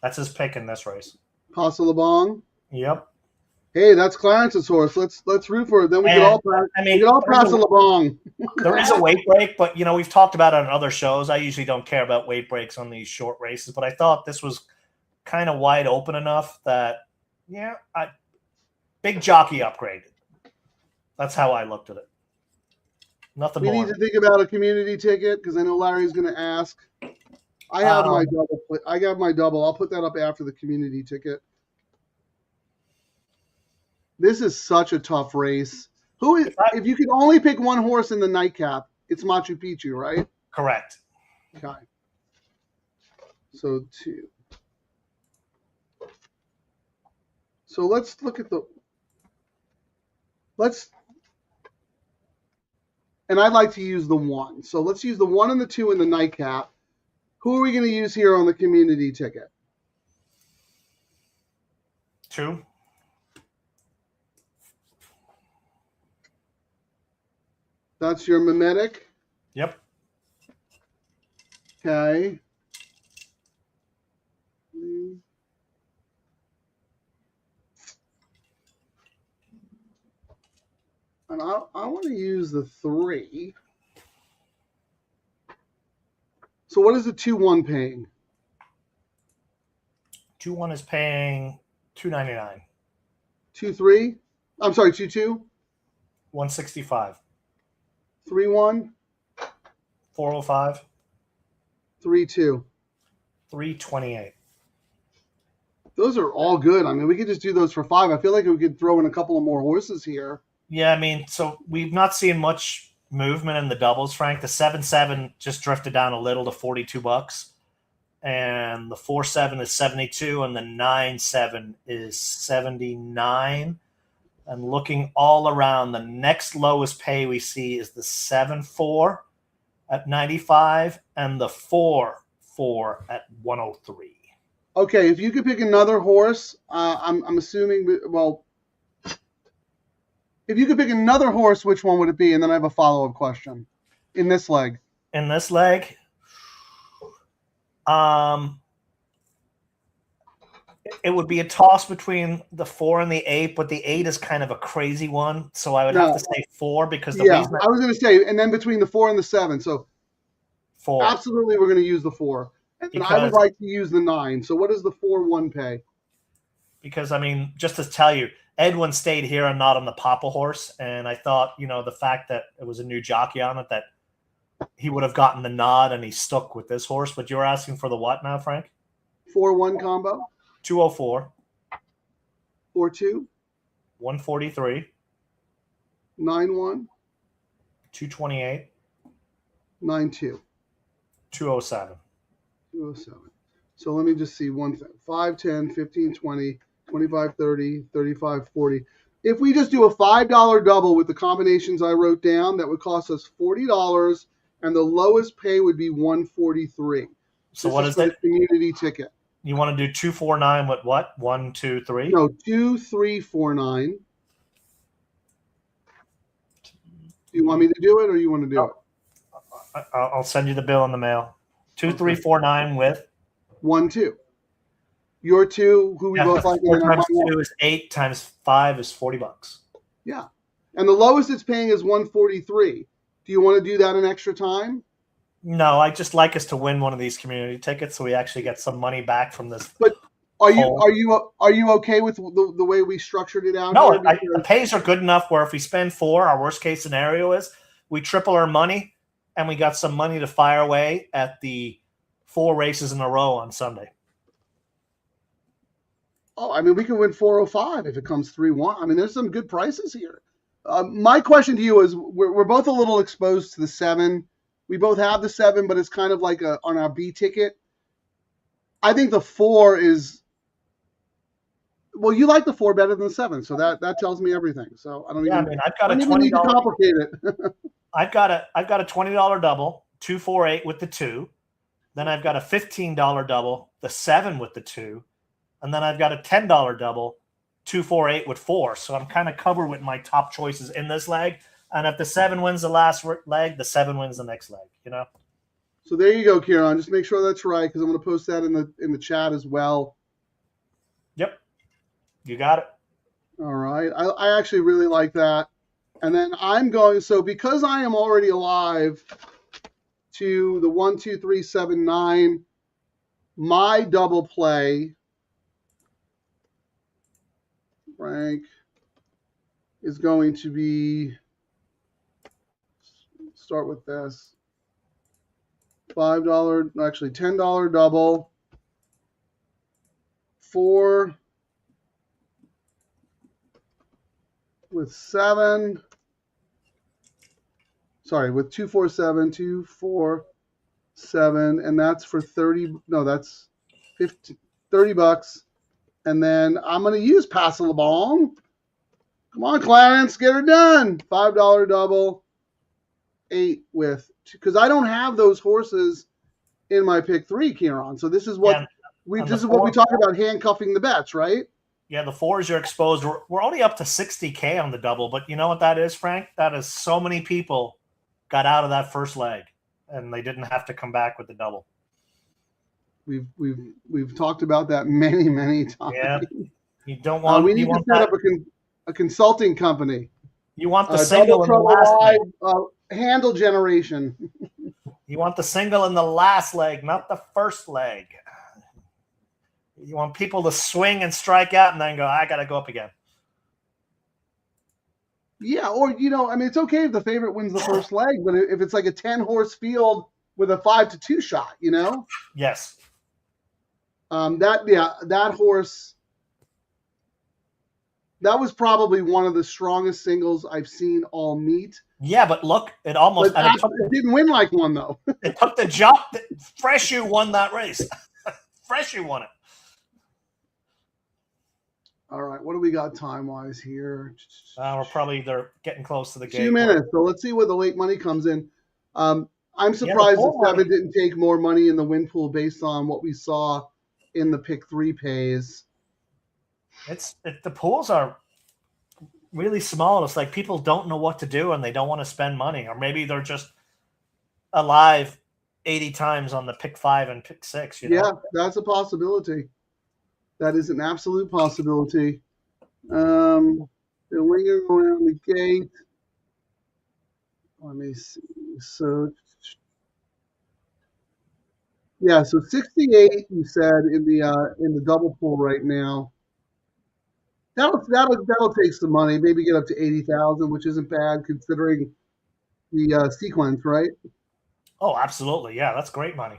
That's his pick in this race. Paso Labong. Yep. Hey, that's Clarence's horse. Let's root for it. Then we can all pass the Labong. There is a weight break, but we've talked about it on other shows. I usually don't care about weight breaks on these short races, but I thought this was kind of wide open enough that big jockey upgrade. That's how I looked at it. Nothing more. We need to think about a community ticket because I know Larry's going to ask. I have my double. I got my double. I'll put that up after the community ticket. This is such a tough race. If you could only pick one horse in the nightcap, it's Machu Picchu, right? Correct. Okay. So 2. So let's look at and I'd like to use the 1. So let's use the 1 and the 2 in the nightcap. Who are we going to use here on the community ticket? 2. That's your mimetic. Yep. Okay. And I want to use the 3. So what is the 2-1 paying? 2-1 is paying $299. 2-3? I'm sorry, 2-2? 165. 3-1, 405. 3-2. 328. Those are all good. I mean, we could just do those for 5. I feel like we could throw in a couple of more horses here. Yeah, I mean, so we've not seen much movement in the doubles, Frank. The 7-7 just drifted down a little to $42, and the 4-7 is 72, and the 9-7 is 79. And looking all around, the next lowest pay we see is the 7-4 at 95, and the 4-4 at 103. Okay, if you could pick another horse, I'm assuming. Well, if you could pick another horse, which one would it be? And then I have a follow-up question. In this leg. In this leg, it would be a toss between the 4 and the 8, but the 8 is kind of a crazy one, so I would have to say 4 because the reason I was going to say, and then between the 4 and the 7. So 4. Absolutely, we're going to use the 4. And I would like to use the 9. So what does the 4-1 pay? Because, I mean, just to tell you, Edwin stayed here and not on the Papa horse. And I thought, the fact that it was a new jockey on it, that he would have gotten the nod and he stuck with this horse. But you're asking for the what now, Frank? 4-1 combo. 204. 4-2. 143. 9-1. 228. 9-2. 207. 207. So let me just see one thing. 5, 10, 15, 20, 25, 30, 35, 40. If we just do a $5 double with the combinations I wrote down, that would cost us $40, and the lowest pay would be $143. So what is it? Community ticket. You want to do 249 with what? 1, 2, 3? No, 2349. Do you want me to do it, or you want to do it? I'll send you the bill in the mail. 2349 with 1-2. Your 2, who we both like. 4 times 2 is 8 times 5 is $40. Yeah, and the lowest it's paying is 143. Do you want to do that an extra time? No, I just like us to win one of these community tickets so we actually get some money back from this. But are you okay with the way we structured it out? No, the pays are good enough where if we spend 4, our worst case scenario is we triple our money and we got some money to fire away at the 4 races in a row on Sunday. Oh, I mean, we can win 405 if it comes 3-1. I mean, there's some good prices here. My question to you is, we're both a little exposed to the 7. We both have the 7, but it's kind of like on our B ticket. I think the 4 is. Well, you like the 4 better than the 7, so that tells me everything. So I don't even. I mean, I've got a $20. Need to complicate it. I've got a $20 double, 248 with the 2. Then I've got a $15 double, the 7 with the 2, and then I've got a $10 double, 248 with 4. So I'm kind of covered with my top choices in this leg. And if the 7 wins the last leg, the 7 wins the next leg. So there you go, Kieran. Just make sure that's right, because I'm going to post that in the chat as well. Yep, you got it. All right. I actually really like that. And then I'm going, so because I am already alive to the 1, 2, 3, 7, 9, my double play, Frank, is going to be, start with this, $5, actually $10 double, 4 with 7, sorry, with 247, 247, and that's for 30, no, that's 50, $30. And then I'm going to use Pass Le Bon. Come on, Clarence, get her done. $5 double, 8 with, because I don't have those horses in my pick 3, Kieran. So this is what we talk about, handcuffing the bets, right? Yeah, the 4s you're exposed. We're only up to 60K on the double, but you know what that is, Frank? That is so many people got out of that first leg, and they didn't have to come back with the double. We've talked about that many times. Yeah, you don't want. We need to set up a consulting company. You want the single in the last leg. Handle generation. You want the single in the last leg, not the first leg. You want people to swing and strike out and then go, I got to go up again. Yeah, or I mean, it's okay if the favorite wins the first leg, but if it's like a 10-horse field with a 5-2 shot, Yes. that horse, that was probably one of the strongest singles I've seen all meet. Yeah, but look, it almost But it didn't win like one though. it took the jump. Freshu won that race. Freshu won it. All right, what do we got time-wise here? They're getting close to the gate. 2 minutes. So let's see where the late money comes in. I'm surprised that 7 didn't take more money in the win pool based on what we saw in the pick 3 pays. The pools are really small. It's like people don't know what to do and they don't want to spend money, or maybe they're just alive 80 times on the pick 5 and pick 6. Yeah, that's a possibility. That is an absolute possibility. They're lingering around the gate. Let me see. So, yeah, so 68 you said in the double pool right now. That'll take some money. Maybe get up to 80,000, which isn't bad considering the sequence, right? Oh, absolutely. Yeah, that's great money.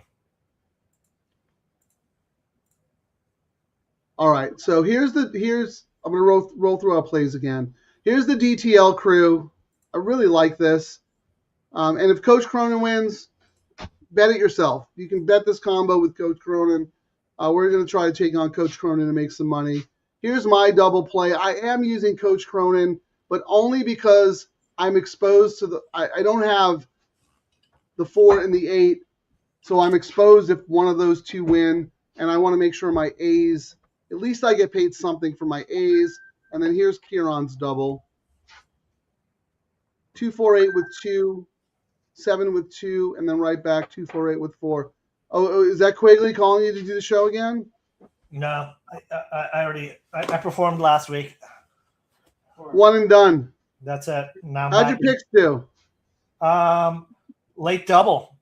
All right, so here's I'm gonna roll through our plays again. Here's the DTL Crew. I really like this, and if Coach Cronin wins, bet it yourself. You can bet this combo with Coach Cronin. We're gonna try to take on Coach Cronin to make some money. Here's my double play. I am using Coach Cronin, but only because I'm exposed to I don't have the 4 and the 8, so I'm exposed if one of those two win, and I want to make sure my A's. At least I get paid something for my A's. And then here's Kieran's double. 2, 4, 8 with 2, 7 with 2, and then right back 2, 4, 8 with 4. Oh, is that Quigley calling you to do the show again? No, I performed last week. 1 and done. That's it. Now how'd your picks do? Late double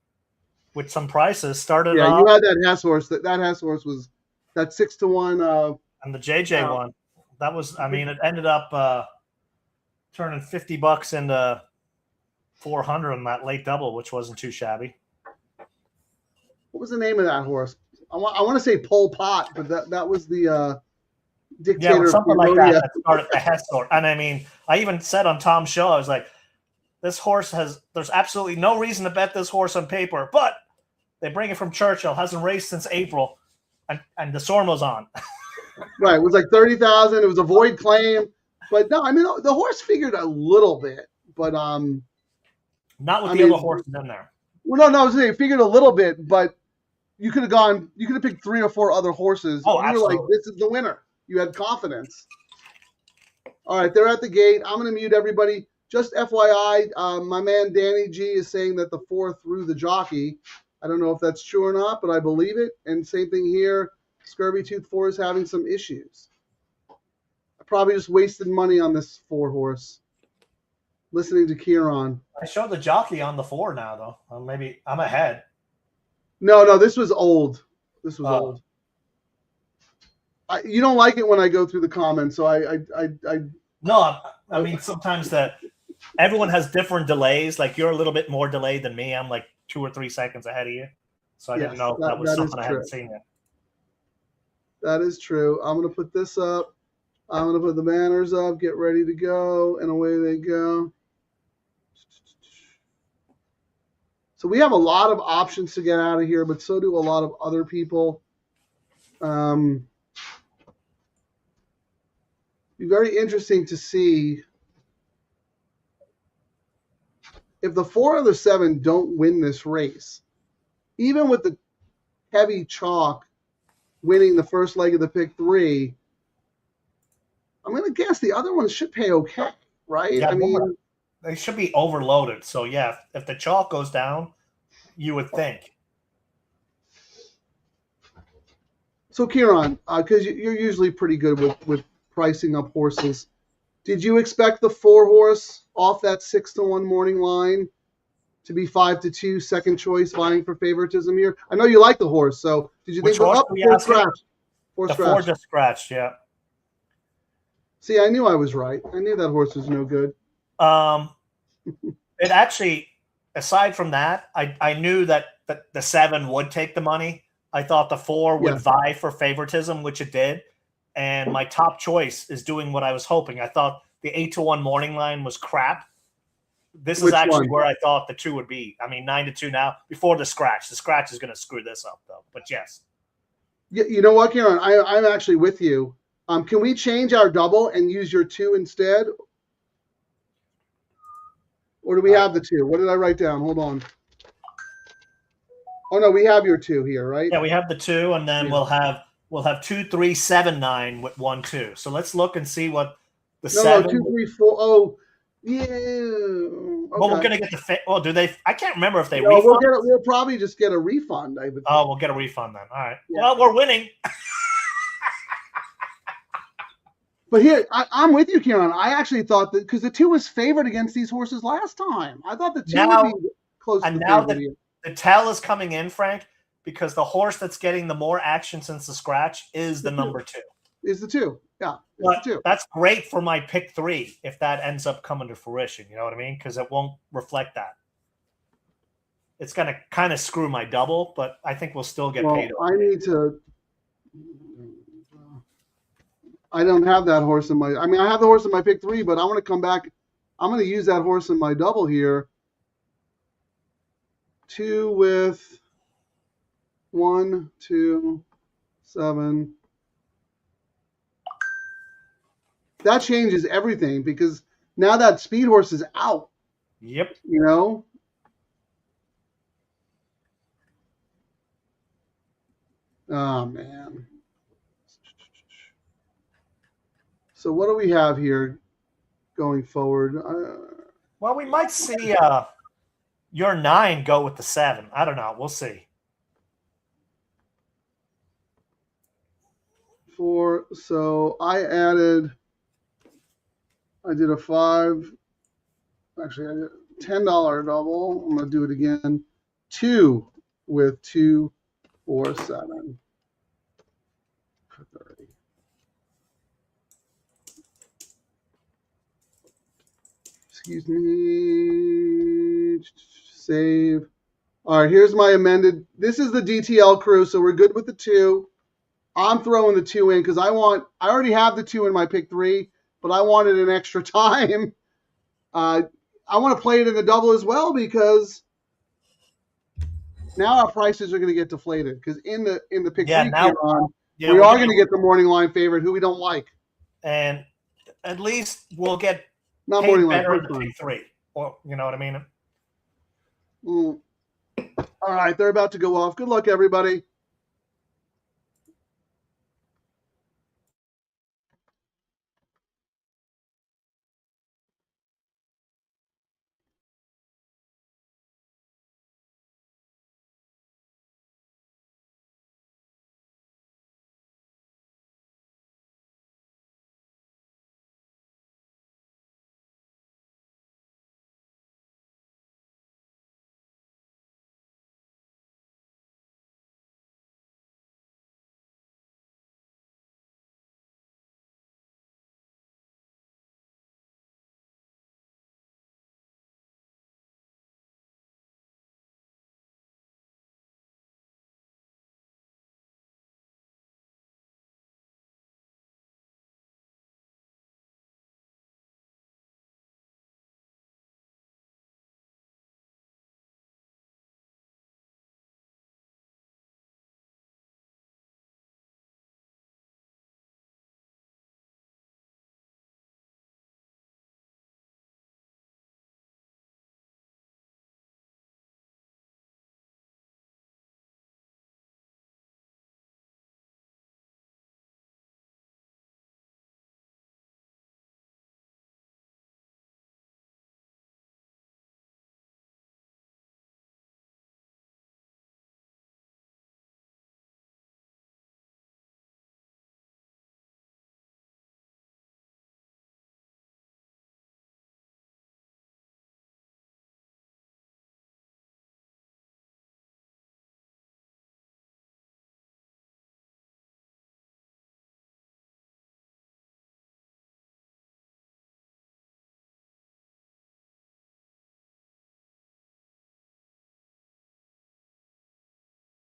with some prices. Started Yeah, off, you had that Hess horse. That Hess horse was that 6-1. And the JJ one. That was, I mean, it ended up turning $50 into 400 on that late double, which wasn't too shabby. What was the name of that horse? I want to say Pol Pot, but that was the dictator. Yeah, something of like that started the Hess horse. And I mean, I even said on Tom's show, I was like, this horse there's absolutely no reason to bet this horse on paper, but they bring it from Churchill, hasn't raced since April, and the Sormo's on. Right, it was like 30,000. It was a void claim, but no, I mean the horse figured a little bit, but not with the other horses in there. Well, no, I was saying it figured a little bit, but you could have picked 3 or 4 other horses. Oh, you were like, this is the winner. You had confidence. All right, they're at the gate. I'm going to mute everybody. Just FYI, my man Danny G is saying that the 4 threw the jockey. I don't know if that's true or not, but I believe it. And same thing here. Scurvy Tooth 4 is having some issues. I probably just wasted money on this 4 horse. Listening to Kieran. I showed the jockey on the 4 now, though. Maybe I'm ahead. No, this was old. This was old. You don't like it when I go through the comments, so I No, I mean sometimes everyone has different delays. Like you're a little bit more delayed than me. I'm like 2 or 3 seconds ahead of you, so I didn't know if that was something I hadn't seen yet. That is true. I'm gonna put this up. I'm gonna put the banners up. Get ready to go, and away they go. So we have a lot of options to get out of here, but so do a lot of other people. Be very interesting to see if the 4 of the 7 don't win this race. Even with the heavy chalk winning the first leg of the pick 3, I'm going to guess the other ones should pay okay, right? Yeah, I mean, they should be overloaded. So, yeah, if the chalk goes down, you would think. So, Kieran, because you're usually pretty good with pricing up horses, did you expect the 4 horse off that 6-1 morning line to be 5-2 second choice vying for favoritism here? I know you like the horse, so did you think the 4 just scratched? Yeah. See, I knew I was right. I knew that horse was no good. It actually, aside from that, I knew that the 7 would take the money. I thought the 4 would vie for favoritism, which it did. And my top choice is doing what I was hoping. I thought the 8-1 morning line was crap. This is actually where I thought the 2 would be. I mean, 9-2 now before the scratch. The scratch is going to screw this up, though. But yes. You know what, Kieran? I'm actually with you. Can we change our double and use your 2 instead? Or do we have the 2? What did I write down? Hold on. Oh no, we have your 2 here, right? Yeah, we have the 2, and then we'll have 2, 3, 7, 9 with 1, 2. So let's look and see what the 7. No, 2, 3, 4. Oh, yeah. Okay. Well, we're gonna get the. Oh, do they? I can't remember if they refund. We'll probably just get a refund. I would. Oh, we'll get a refund then. All right. Yeah. Well, we're winning. But here, I'm with you, Kieran. I actually thought that because the 2 was favored against these horses last time. I thought the 2 would be close to the favorite. The tell is coming in, Frank, because the horse that's getting the more action since the scratch is the number 2. Is the 2. Yeah. But that's great for my pick 3 if that ends up coming to fruition. You know what I mean? Because it won't reflect that. It's going to kind of screw my double, but I think we'll still get paid. I need to. I don't have that horse in my. I mean, I have the horse in my pick 3, but I want to come back. I'm going to use that horse in my double here. 2 with 1, 2, 7. That changes everything because now that speed horse is out. Yep. You know? Oh, man. So what do we have here going forward? Well, we might see your 9 go with the 7. I don't know. We'll see. 4. So I did a 5. Actually, I did a $10 double. I'm going to do it again. 2 with 2, 4, 7. For 30. Excuse me. Save. All right, here's my amended. This is the DTL crew, so we're good with the 2. I'm throwing the 2 in because I already have the 2 in my pick 3, but I wanted an extra time. I want to play it in the double as well because now our prices are going to get deflated because in the pick 3 we are going to get the morning line favorite who we don't like. And at least we'll get not morning line, better in the pick 3. Or you know what I mean? All right, they're about to go off. Good luck, everybody.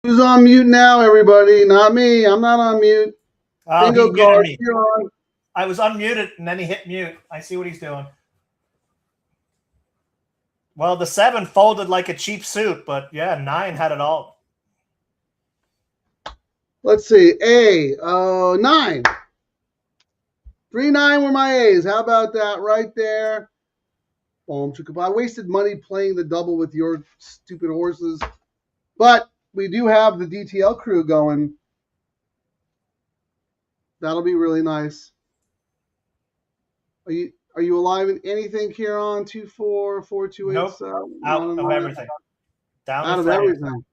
Who's on mute now, everybody? Not me. I'm not on mute. Oh, Bingo he muted card. me. You're on. I was unmuted, and then he hit mute. I see what he's doing. Well, the 7 folded like a cheap suit, but yeah, 9 had it all. Let's see. 9. 3, 9 were my A's. How about that right there? Boom, I wasted money playing the double with your stupid horses. But we do have the DTL crew going. That'll be really nice. Are you alive in anything, Kieran? 2, 4, 4, 2, 8, Nope. 7. Out of everything. Down Out in of flames. everything.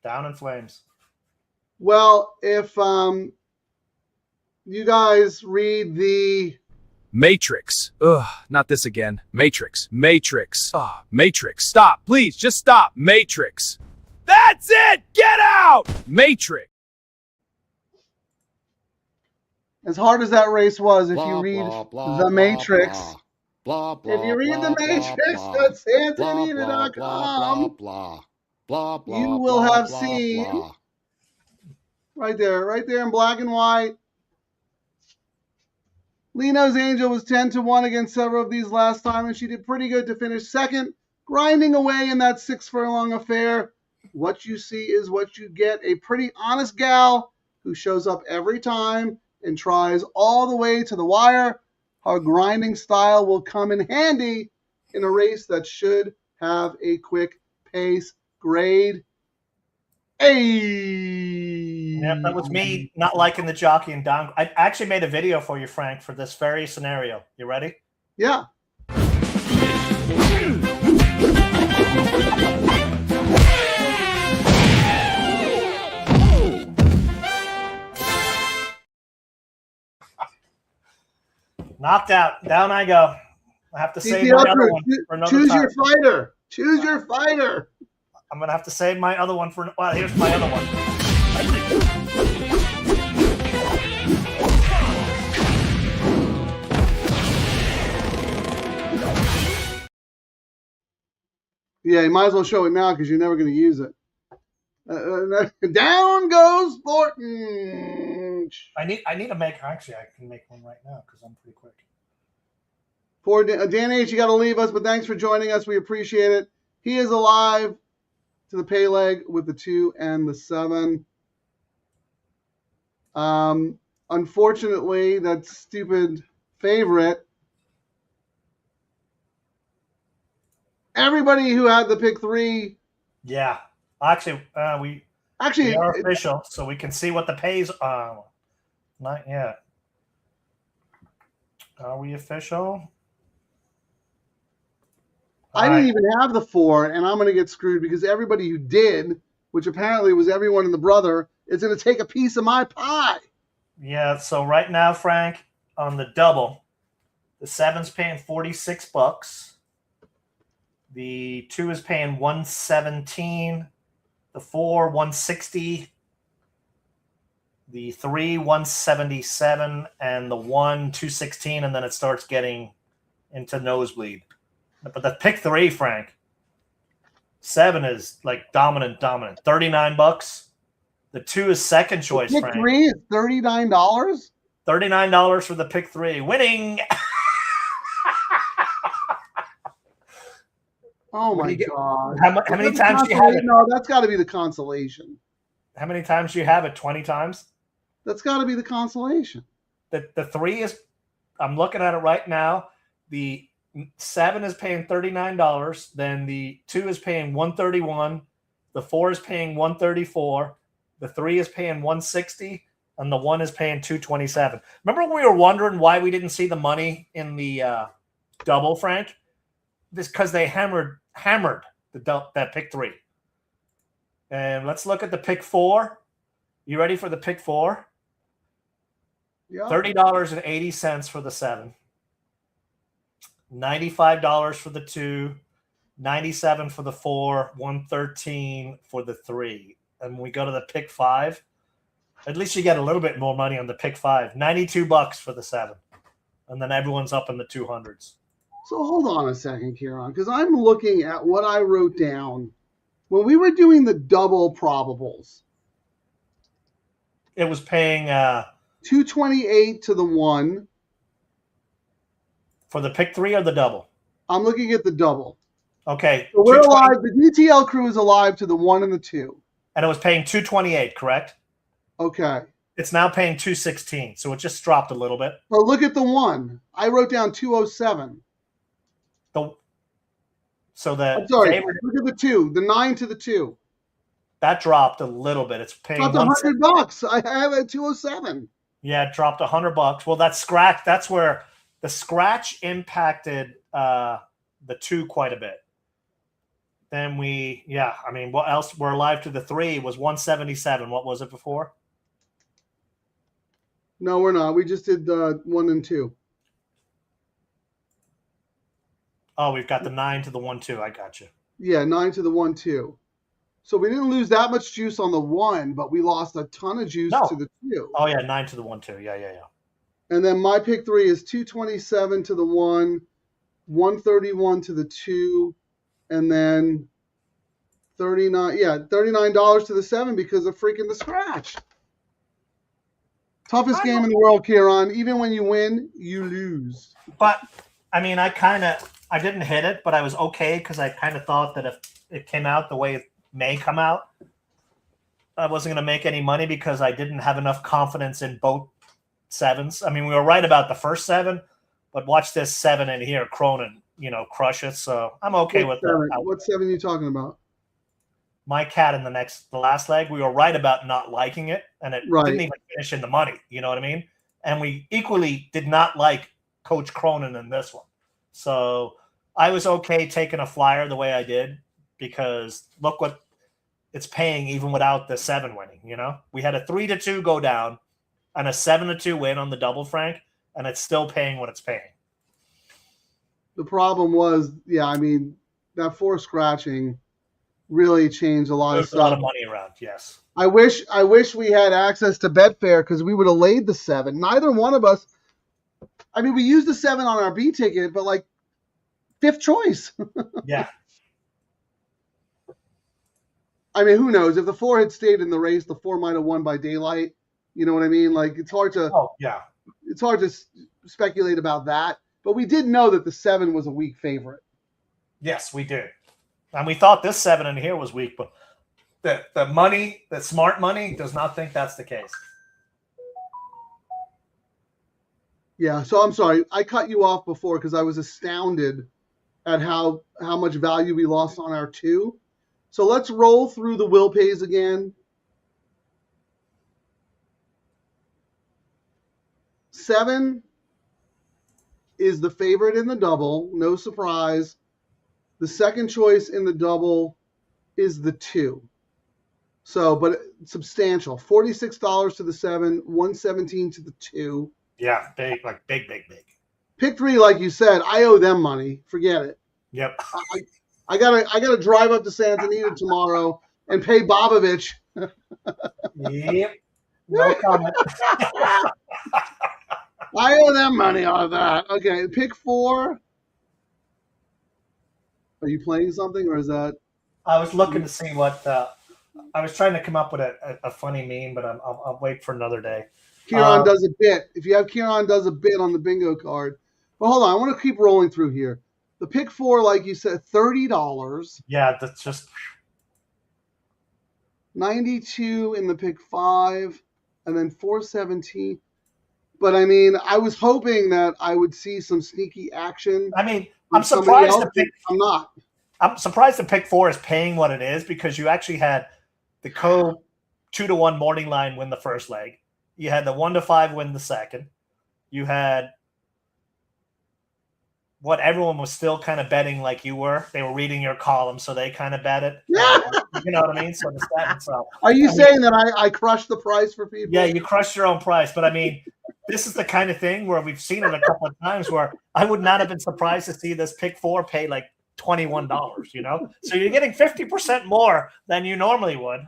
Down in flames. Well, if you guys read the Matrix. Ugh, not this again. Matrix. Matrix. Ah, Matrix. Stop. Please, just stop. Matrix. That's it! Get out! Matrix. as hard as that race was, if Blah, you read blah, blah, the blah, Matrix, blah, blah, if you read blah, the blah, Matrix blah, at blah, blah, santanita.com, blah, blah, blah, you blah, will blah, have blah, seen blah. right there in black and white. Leno's Angel was 10-1 against several of these last time, and she did pretty good to finish second, grinding away in that 6 furlong affair. What you see is what you get. A pretty honest gal who shows up every time and tries all the way to the wire. Her grinding style will come in handy in a race that should have a quick pace. Grade A. Yep, that was me not liking the jockey and down. I actually made a video for you, Frank, for this very scenario. You ready? Yeah. Knocked out. Down I go. I have to save DTL my other Crew, one for another choose time. your fighter. Choose your fighter. I'm going to have to save my other one for... Well, here's my other one. Yeah, you might as well show it now because you're never going to use it. Down goes Thornton. I need to make... Actually, I can make one right now because I'm pretty quick. Poor Dan H., you got to leave us, but thanks for joining us. We appreciate it. He is alive to the pay leg with the 2 and the 7. Unfortunately, that stupid favorite. Everybody who had the pick 3. Yeah. Actually, we are official, so we can see what the pays are. Not yet. Are we official? I didn't even have the 4, and I'm going to get screwed because everybody who did, which apparently was everyone and the brother, is going to take a piece of my pie. Yeah, so right now, Frank, on the double, the 7's paying $46. The 2 is paying $117. The 4, $160. The 3, $177, and the 1, $216, and then it starts getting into nosebleed. But the pick 3, Frank, 7 is like dominant. $39. The 2 is second choice, Pick Frank. 3 is $39? $39 for the pick 3. Winning. Oh my God. How many times do you have it? No, that's got to be the consolation. How many times do you have it? 20 times? That's got to be the consolation. The 3 is, I'm looking at it right now. The 7 is paying $39. Then the 2 is paying $131. The 4 is paying $134. The 3 is paying $160. And the 1 is paying $227. Remember when we were wondering why we didn't see the money in the double, Frank? This because they hammered that pick 3. And let's look at the pick 4. You ready for the pick 4? Yeah. $30.80 for the 7. $95 for the 2. $97 for the 4. $113 for the 3. And when we go to the pick 5, at least you get a little bit more money on the pick 5. $92 for the 7. And then everyone's up in the 200s. So hold on a second, Kieran, because I'm looking at what I wrote down when we were doing the double probables. It was paying 228 to the 1. for the pick 3 or the double. I'm looking at the double. Okay. So we're 220 alive. The DTL crew is alive to the 1 and the 2. And it was paying 228, correct? Okay. It's now paying 216, so it just dropped a little bit. Well, look at the 1. I wrote down 207. So the I'm sorry. favorite, Look at the 2. The 9 to the 2. that dropped a little bit. It's paying About $100. I have it at 207. Yeah, it dropped $100. Well, that scratch. That's where the scratch impacted the 2 quite a bit. Then what else? We're alive to the 3 was 177. What was it before? No, we're not. We just did 1 and 2. Oh, we've got the 9 to the 1-2. I got you. Yeah, 9 to the 1-2. So we didn't lose that much juice on the 1, but we lost a ton of juice to the 2. Oh yeah, 9 to the 1-2. Yeah. And then my pick 3 is 227 to the 1, 131 to the 2, and then $39 to the 7 because of freaking the scratch. Toughest game in the world, Kieran. Even when you win, you lose. But I mean, I didn't hit it, but I was okay because I kind of thought that if it came out the way it may come out, I wasn't going to make any money because I didn't have enough confidence in both 7s. I mean, we were right about the first 7, but watch this 7 in here, Cronin, crush it. So I'm okay with that. What 7 are you talking about? My cat in the last leg, we were right about not liking it, and it didn't even finish in the money. You know what I mean? And we equally did not like Coach Cronin in this one. So I was okay taking a flyer the way I did because look what it's paying even without the 7 winning. We had a 3-2 go down and a 7-2 win on the double, Frank, and it's still paying what it's paying. The problem was, that 4 scratching really changed a lot of stuff. A lot of money around, yes. I wish we had access to Betfair because we would have laid the 7. Neither one of us. I mean, we used the 7 on our B ticket, but like 5th choice. Yeah. I mean, who knows? If the 4 had stayed in the race, the 4 might have won by daylight. You know what I mean? Like it's hard to. Oh yeah. It's hard to speculate about that, but we did know that the 7 was a weak favorite. Yes, we did. And we thought this 7 in here was weak, but the smart money does not think that's the case. Yeah, so I'm sorry. I cut you off before because I was astounded at how much value we lost on our 2. So let's roll through the will pays again. 7 is the favorite in the double, no surprise. The second choice in the double is the 2. So, but substantial. $46 to the 7, $117 to the 2. Yeah, big, like big. Pick 3, like you said, I owe them money. Forget it. Yep. I gotta drive up to Santa Anita tomorrow and pay Bobovich. Yep. No comment. I owe them money on that. Okay, pick 4. Are you playing something, or is that? I was looking to see what. I was trying to come up with a funny meme, but I'll wait for another day. Kieran does a bit. If you have Kieran does a bit on the bingo card. Well, hold on. I want to keep rolling through here. The pick 4, like you said, $30. Yeah, that's just 92 in the pick 5, and then 417. But I mean, I was hoping that I would see some sneaky action. I mean, I'm surprised I'm not. I'm surprised the pick 4 is paying what it is because you actually had the 2-1 morning line win the first leg. You had the 1-5 win the second. You had what everyone was still kind of betting like you were. They were reading your column, so they kind of bet it. You know what I mean? So the stat itself. Are you saying that I crushed the price for people? Yeah, you crushed your own price. But I mean, this is the kind of thing where we've seen it a couple of times where I would not have been surprised to see this pick 4 pay like $21, So you're getting 50% more than you normally would.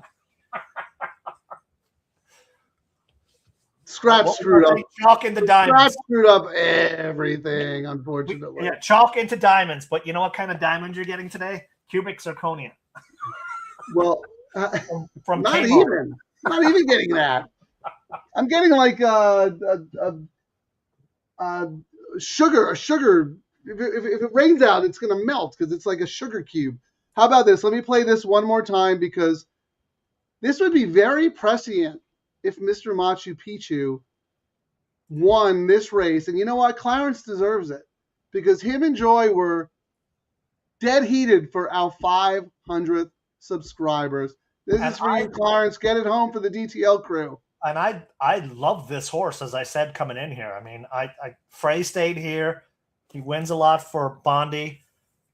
Scratch screwed up. Chalk into diamonds. Scratch screwed up everything, unfortunately. Yeah, chalk into diamonds. But you know what kind of diamond you're getting today? Cubic zirconia. Well, from not Kmart. even getting that. I'm getting like sugar. If it rains out, it's gonna melt because it's like a sugar cube. How about this? Let me play this one more time because this would be very prescient if Mr. Machu Picchu won this race. And you know what? Clarence deserves it because him and Joy were dead heated for our 500th subscribers. This is for you, Clarence. Get it home for the DTL crew. And I love this horse, as I said, coming in here. I mean, Frey stayed here. He wins a lot for Bondi.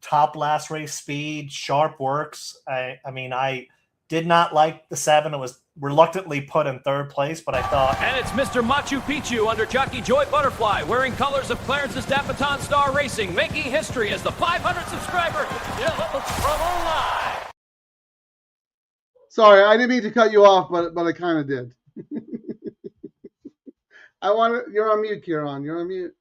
Top last race speed, sharp works. I mean, I did not like the 7. It was reluctantly put in 3rd place, but I thought... And it's Mr. Machu Picchu under jockey Joy Butterfly, wearing colors of Clarence's Dapaton Star Racing, making history as the 500 subscriber Yellow Trouble Live. Sorry, I didn't mean to cut you off, but I kind of did. You're on mute, Kieran. You're on mute.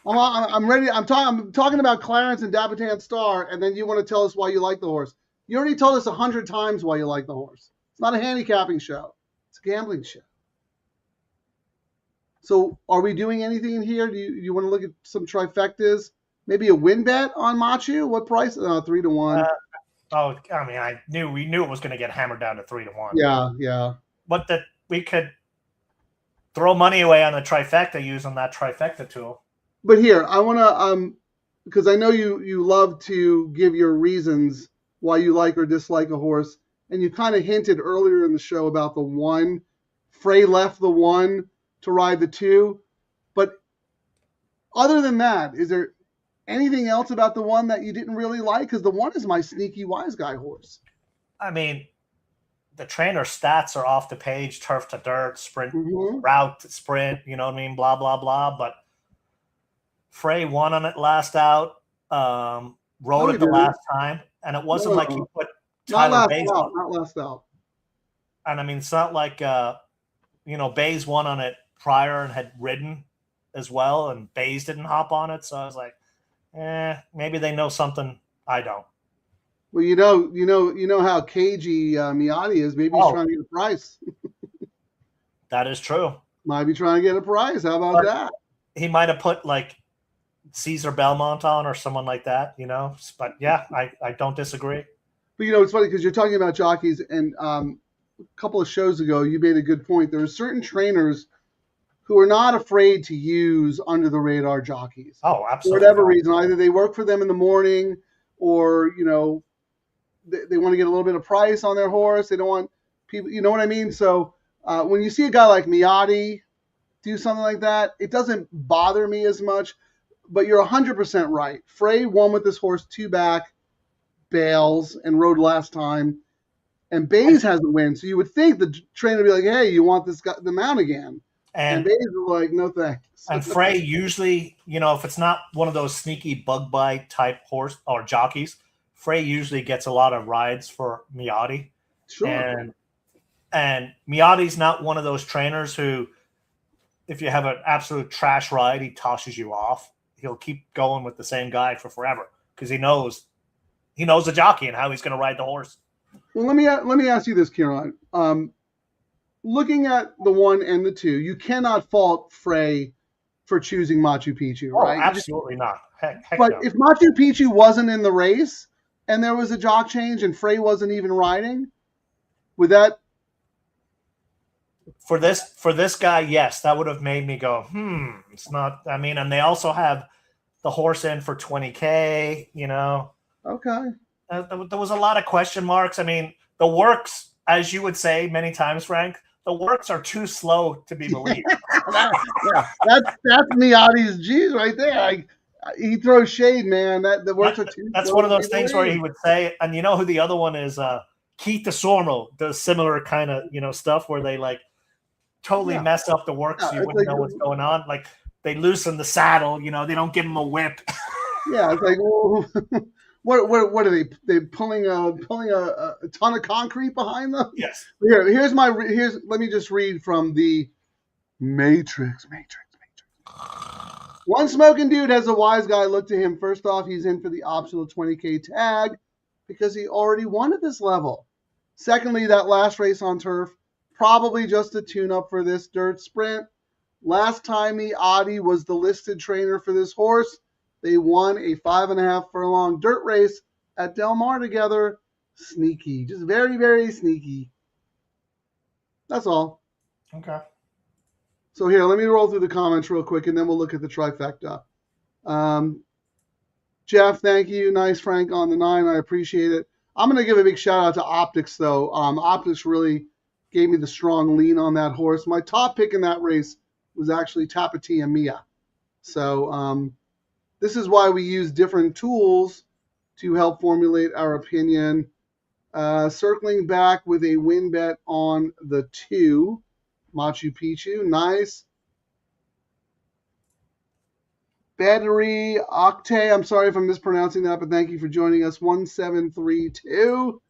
I'm ready. I'm talking about Clarence and Dapaton Star, and then you want to tell us why you like the horse. You already told us 100 times why you like the horse. It's not a handicapping show. It's a gambling show. So are we doing anything in here? Do you want to look at some trifectas? Maybe a win bet on Machu? What price? 3 to 1. I mean, we knew it was going to get hammered down to 3 to 1. Yeah. But that we could throw money away on the trifecta using that trifecta tool. But here, I want to, because I know you love to give your reasons why you like or dislike a horse, and you kind of hinted earlier in the show about the 1. Frey left the 1 to ride the 2. But other than that, is there anything else about the 1 that you didn't really like? Because the 1 is my sneaky wise guy horse. I mean, the trainer stats are off the page, turf to dirt, sprint, route to sprint, you know what I mean, blah, blah, blah. But Frey won on it last out, rode it the last time, and it wasn't like he put Tyler Bays on. Not last out. And I mean, it's not like, Bays won on it prior and had ridden as well, and Bays didn't hop on it. So I was like, maybe they know something I don't. Well, you know how cagey Miotti is. Maybe he's trying to get a price. That is true. Might be trying to get a prize. How about that? He might have put like Caesar Belmont on or someone like that, But yeah, I don't disagree. But it's funny because you're talking about jockeys, and a couple of shows ago you made a good point. There are certain trainers who are not afraid to use under the radar jockeys. Oh, absolutely. For whatever reason, either they work for them in the morning, or they want to get a little bit of price on their horse. They don't want people, you know what I mean? So when you see a guy like Miotti do something like that, it doesn't bother me as much. But you're 100% right. Frey won with this horse 2 back, bails, and rode last time. And Bays hasn't win. So you would think the trainer would be like, hey, you want this guy, the mount again? And Bays is like, no thanks. And Frey usually, if it's not one of those sneaky bug bite type horse or jockeys, Frey usually gets a lot of rides for Miotti. Sure. And Miotti's not one of those trainers who, if you have an absolute trash ride, he tosses you off. He'll keep going with the same guy for forever because he knows the jockey and how he's going to ride the horse. Well, let me ask you this, Kieran. Looking at the 1 and the 2, you cannot fault Frey for choosing Machu Picchu, right? Absolutely not. Heck but no. if Machu Picchu wasn't in the race and there was a jock change and Frey wasn't even riding, would that? For this guy, yes, that would have made me go, it's not. I mean, and they also have the horse in for $20K. Okay. There was a lot of question marks. I mean, the works, as you would say many times, Frank, the works are too slow to be believed. That's Miotti's G's right there. He throws shade, man. The works are too. That's one of those things where he would say, and you know who the other one is? Keith DeSormo does similar kind of stuff where they like totally mess up the works. So you wouldn't know what's going on. Like they loosen the saddle. They don't give him a whip. Yeah, it's like, well, what are they? They pulling a ton of concrete behind them? Yes. Here's let me just read from the Matrix. One smoking dude has a wise guy look to him. First off, he's in for the optional 20K tag because he already won at this level. Secondly, that last race on turf, probably just a tune-up for this dirt sprint. Last time Adi was the listed trainer for this horse. They won a 5.5 furlong dirt race at Del Mar together. Sneaky, just very, very sneaky. That's all. Okay. So here, let me roll through the comments real quick, and then we'll look at the trifecta. Jeff, thank you. Nice, Frank, on the 9. I appreciate it. I'm going to give a big shout out to Optics, though. Optics really gave me the strong lean on that horse. My top pick in that race was actually Tapatia Mia. So this is why we use different tools to help formulate our opinion. Circling back with a win bet on the 2. Machu Picchu, nice. Battery Octane, I'm sorry if I'm mispronouncing that, but thank you for joining us. 1732.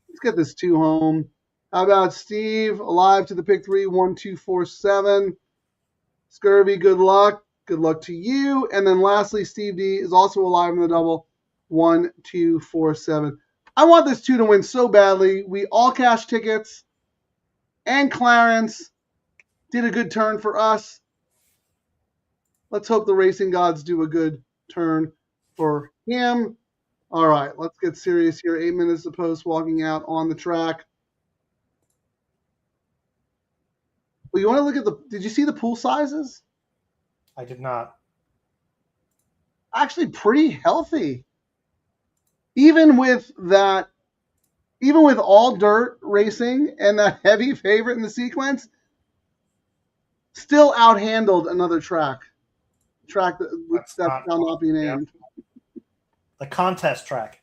Let's get this 2 home. How about Steve? Alive to the pick 3, 1247. Scurvy, good luck. Good luck to you. And then lastly, Steve D is also alive in the double. 1247. I want this 2 to win so badly. We all cash tickets. And Clarence did a good turn for us. Let's hope the racing gods do a good turn for him. All right, let's get serious here. 8 minutes of post walking out on the track. Well, you want to look at the, did you see the pool sizes? I did not. Actually pretty healthy. Even with that, even with all dirt racing and that heavy favorite in the sequence, still outhandled another track that shall not be named. The contest track.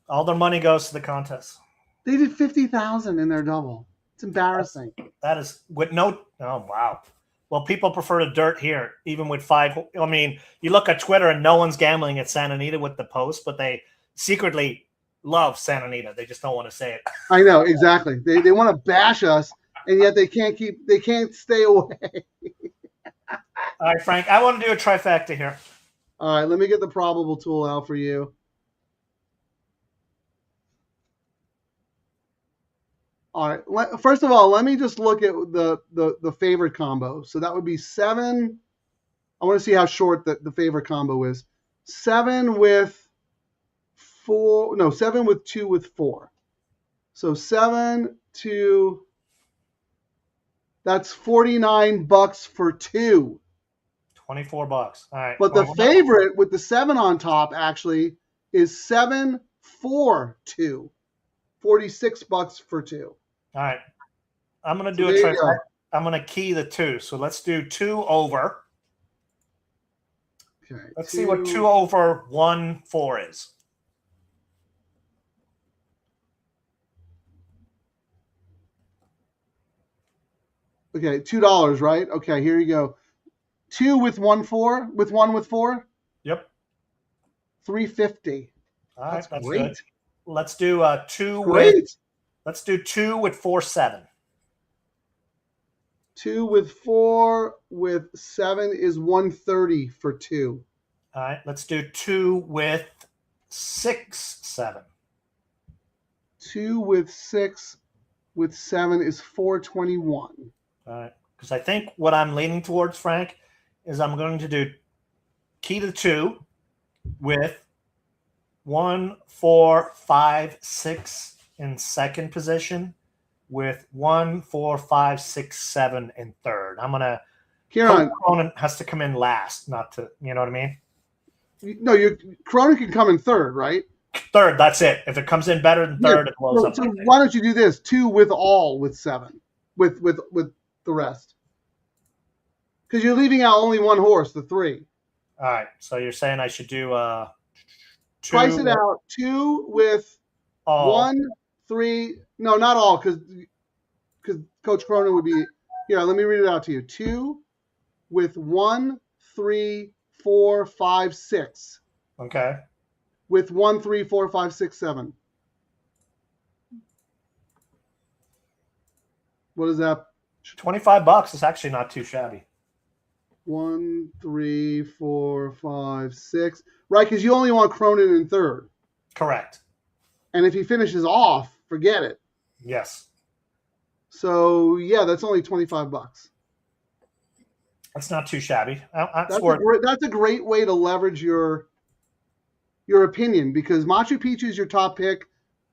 All their money goes to the contest. They did 50,000 in their double. It's embarrassing. That is with no. Oh wow. Well, people prefer the dirt here, even with 5. I mean, you look at Twitter and no one's gambling at Santa Anita with the post, but they secretly love Santa Anita. They just don't want to say it. I know, exactly. They want to bash us, and yet they can't stay away. All right, Frank, I want to do a trifecta here. All right, let me get the probable tool out for you. All right, first of all, let me just look at the favorite combo. So that would be 7. I want to see how short the favorite combo is. 7 with 4, no, 7 with 2 with 4. So 7, 2, that's $49 for 2. $24. All right. But the favorite with the 7 on top actually is 7, 4, 2. $46 for 2. All right. I'm going to do a trifecta. I'm going to key the 2. So let's do 2 over. Okay. Let's see what 2 over 1 4 is. Okay, $2, right? Okay, here you go. 2 with 1 4 with 1 with 4. Yep. $3.50. All right, that's great. good. Let's do 2 Great. with. Let's do 2 with 4 7. 2 with 4 with 7 is $130 for 2. All right. Let's do 2 with 6 7. 2 with 6 with 7 is $421. All right. Because I think what I'm leaning towards, Frank, is I'm going to do key to 2 with 1 4 5 6 in second position, with 1 4 5 6 7 in third. I'm gonna. Kieran, Cronin has to come in last, not to. You know what I mean? No, Cronin can come in third, right? Third. That's it. If it comes in better than third, it blows up. So why don't you do this? 2 with all with 7, with the rest, because you're leaving out only one horse, the 3. All right. So you're saying I should do 2. Price it out. 2 with all. 1 3. No, not all, because Coach Cronin would be here. Let me read it out to you. 2 with 1 3 4 5 6. Okay. With 1 3 4 5 6 7. What is that? $25 is actually not too shabby. 1, 3, 4, 5, 6. Right, because you only want Cronin in third. Correct. And if he finishes off, forget it. Yes. So yeah, that's only $25. That's not too shabby. That's a great way to leverage your opinion, because Machu Picchu is your top pick.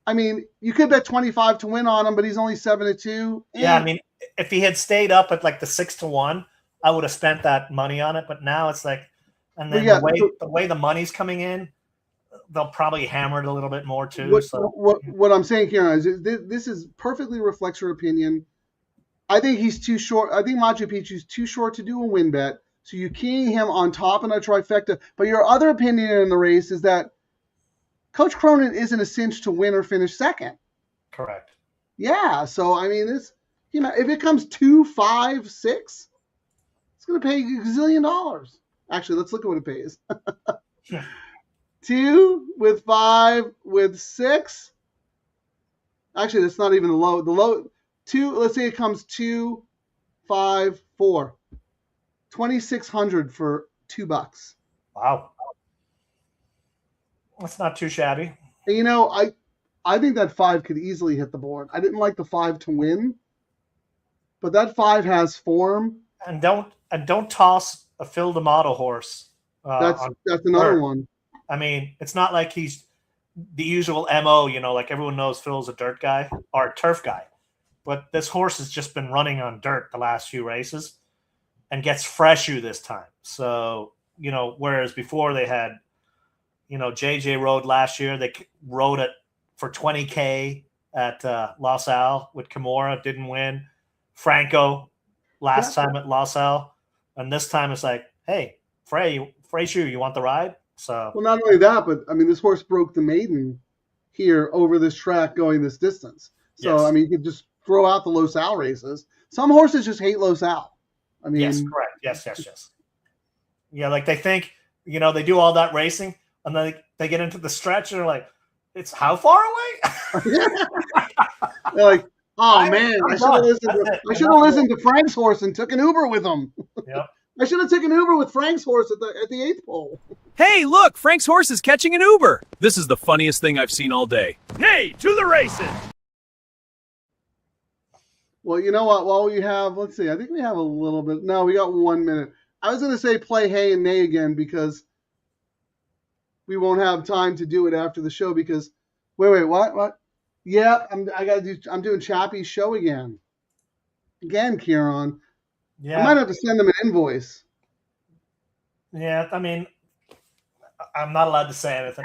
I mean, you could bet 25 to win on him, but he's only 7-2. Yeah, I mean, if he had stayed up at like the 6-1, I would have spent that money on it. But now it's like, and then the way the money's coming in, they'll probably hammer it a little bit more too. What I'm saying here is this is perfectly reflects your opinion. I think he's too short. I think Machu Picchu's too short to do a win bet. So you're keying him on top of a trifecta. But your other opinion in the race is that Coach Cronin isn't a cinch to win or finish second. Correct. Yeah. So I mean, if it comes 2, 5, 6, it's going to pay $1 gazillion. Actually, let's look at what it pays. 2 with 5 with 6. Actually, that's not even the low. The low 2. Let's say it comes 2, 5, 4. 2,600 for $2. Wow. That's not too shabby. And, you know, I think that 5 could easily hit the board. I didn't like the 5 to win, but that 5 has form. And don't toss a Phil D'Amato horse. That's another one. I mean, it's not like he's the usual MO, you know, like everyone knows Phil's a dirt guy or a turf guy. But this horse has just been running on dirt the last few races and gets freshu this time. So, you know, whereas before they had, you know, JJ rode last year, they rode it for 20K at Los Al with Kimura, didn't win. Franco last time at Los Al. And this time it's like, hey, Freshu, you want the ride? So, well, not only that, but I mean, this horse broke the maiden here over this track going this distance. So, yes. I mean, you could just throw out the Los Al races. Some horses just hate Los Al. I mean, yes, correct. Yes. Yeah, like they think, you know, they do all that racing and then they get into the stretch and they're like, it's how far away? They're like, oh man, I should have listened to Frank's horse and took an Uber with him. Yep. I should have taken an Uber with Frank's horse at the 8th pole. Hey, look, Frank's horse is catching an Uber. This is the funniest thing I've seen all day. Hey, to the races. Well, you know what? While we have, let's see, I think we have a little bit. No, we got 1 minute. I was going to say play hey and nay again because we won't have time to do it after the show because, wait, what? Yeah, I'm doing Chappie's show again. Again, Kieran. Yeah. I might have to send them an invoice. Yeah, I mean, I'm not allowed to say anything.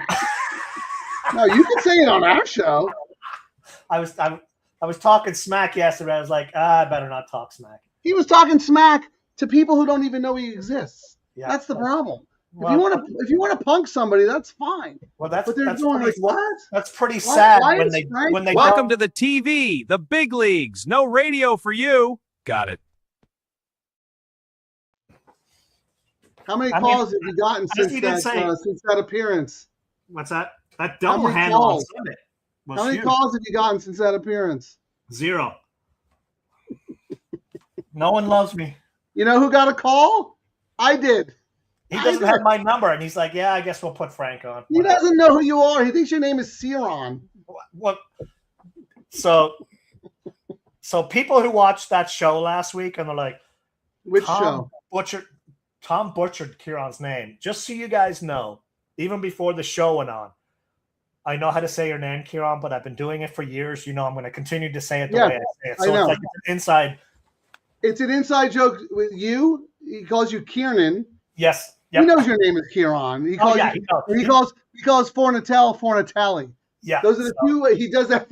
No, you can say it on our show. I was talking smack yesterday. I was like, I better not talk smack. He was talking smack to people who don't even know he exists. Yeah, that's the problem. Well, if you want to punk somebody, that's fine. Well, that's going like what? That's pretty sad when they welcome to the TV, the big leagues. No radio for you. Got it. How many calls have you gotten since that appearance? What's that? That double handle on Sunday. How many calls have you gotten since that appearance? 0. No one loves me. You know who got a call? I did. He doesn't have my number, and he's like, yeah, I guess we'll put Frank on. He doesn't know who you are. He thinks your name is Ciron. What? So people who watched that show last week, and they're like, which show? Tom butchered Kieran's name. Just so you guys know, even before the show went on, I know how to say your name, Kieran, but I've been doing it for years. You know, I'm going to continue to say it the way I say it. So it's like it's an inside. It's an inside joke with you. He calls you Kieran. Yes. Yep. He knows your name is Kieran. He calls he calls Fornatelli. Yeah. Those are the two. He does that.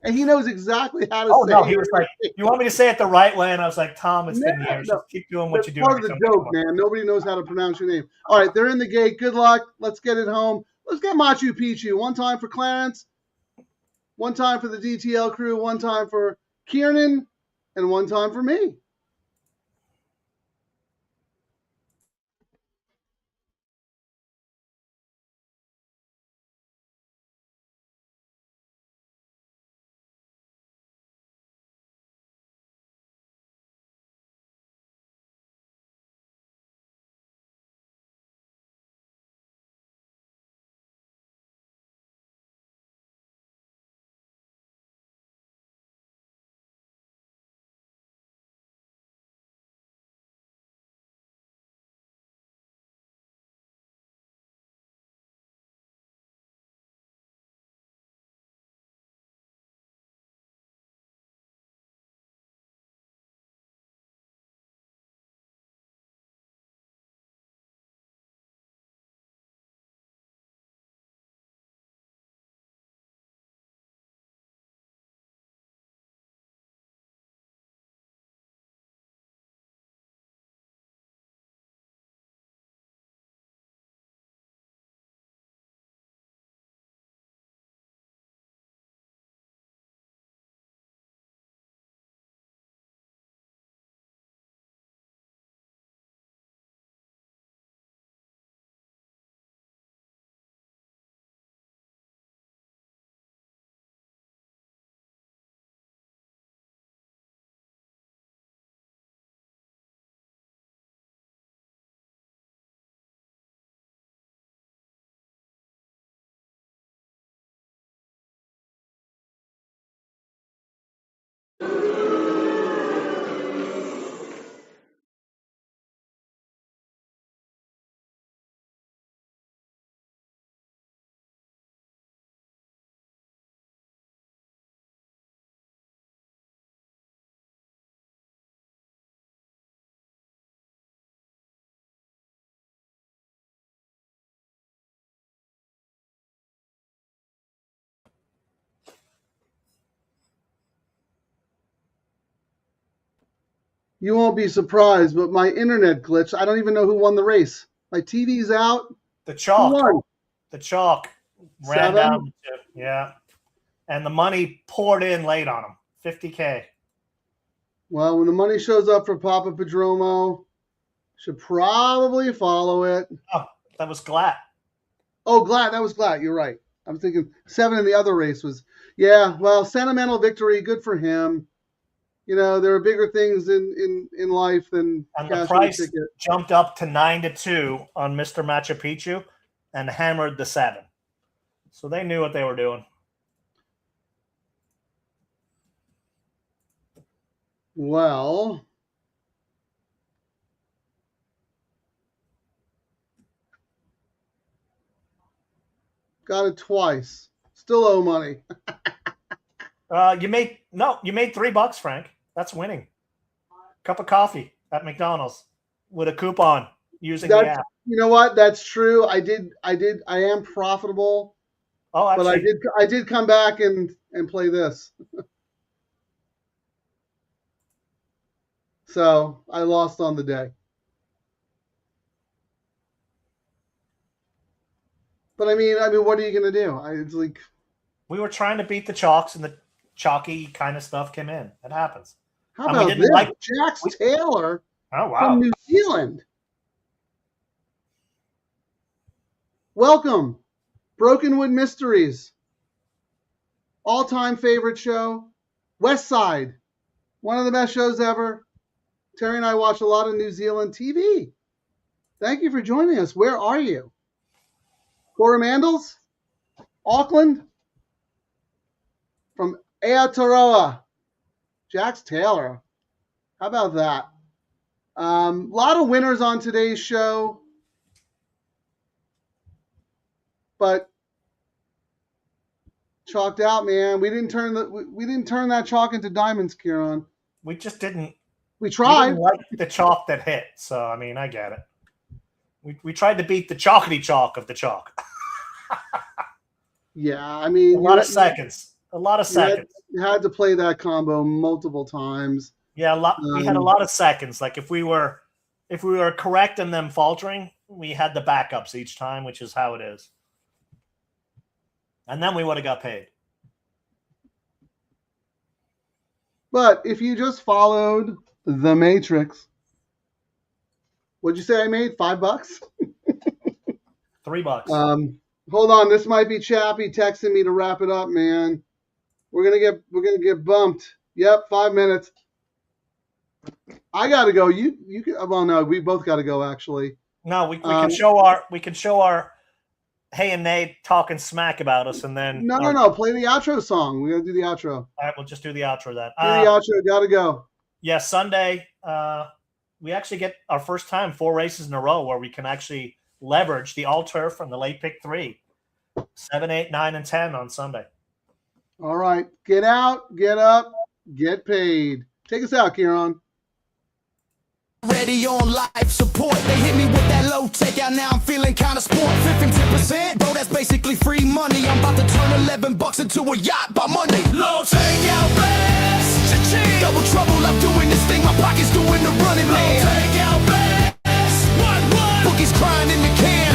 And he knows exactly how to say it. Oh, no. He was like, you want me to say it the right way? And I was like, Tom, it's been years. Just keep doing what you do. Part of the joke, man. Nobody knows how to pronounce your name. All right. They're in the gate. Good luck. Let's get it home. Let's get Machu Picchu. 1 time for Clarence. 1 time for the DTL crew. 1 time for Kieran. And 1 time for me. You won't be surprised, but my internet glitched. I don't even know who won the race. My TV's out. The Who chalk. won? The chalk ran 7? down. Yeah. And the money poured in late on him. $50K. Well, when the money shows up for Papa Padromo, should probably follow it. Oh, that was Glatt. Oh, Glatt. That was Glatt. You're right. I'm thinking 7 in the other race was. Yeah, well, sentimental victory. Good for him. You know, there are bigger things in life than And the cashing a price ticket. jumped up to 9-2 on Mr. Machu Picchu and hammered the 7. So they knew what they were doing. Well, got it twice. Still owe money. You made $3, Frank. That's winning. Cup of coffee at McDonald's with a coupon using the app. You know what? That's true. I am profitable. Oh, actually, But I did come back and play this. So I lost on the day. But I mean, what are you gonna do? It's like we were trying to beat the chalks, and the chalky kind of stuff came in. It happens. how And we about didn't this? like- Jax Taylor Oh, wow. from New Zealand. Welcome, Brokenwood Mysteries. All-time favorite show, West Side, one of the best shows ever. Terry and I watch a lot of New Zealand TV. Thank you for joining us. Where are you? Coromandels? Auckland? From Aotearoa. Jax Taylor. How about that? A lot of winners on today's show. But chalked out, man. We didn't turn that chalk into diamonds, Kieran. We just didn't. We We tried. didn't like the chalk that hit. So I mean, I get it. We tried to beat the chalkety chalk of the chalk. Yeah, I mean, A lot of seconds. You had to play that combo multiple times. Yeah, we had a lot of seconds. Like if we were correct and them faltering, we had the backups each time, which is how it is. And then we would have got paid. But if you just followed the Matrix, what'd you say I made? $5? $3. Hold on, this might be Chappie texting me to wrap it up, man. We're gonna get bumped. Yep, 5 minutes. I gotta go. You can, well, no, we both gotta go actually. No, we can show our hey and nay talking smack about us, and then No. Play the outro song. We gotta do the outro. All right, we'll just do the outro then. Do the outro. Gotta go. Yeah, Sunday, we actually get our first time 4 races in a row where we can actually leverage the all turf from the late pick 3, 7, 8, 9, and 10 on Sunday. All right, get out, get up, get paid. Take us out, Kieran. Ready on life support. They hit me with that low takeout. Now I'm feeling kind of sport. 15%, bro, that's basically free money. I'm about to turn $11 into a yacht by Monday. Low takeout best. Cha-ching. Double trouble, I'm doing this thing. My pocket's doing the running, man. Low takeout best. What? Bookies crying in the can.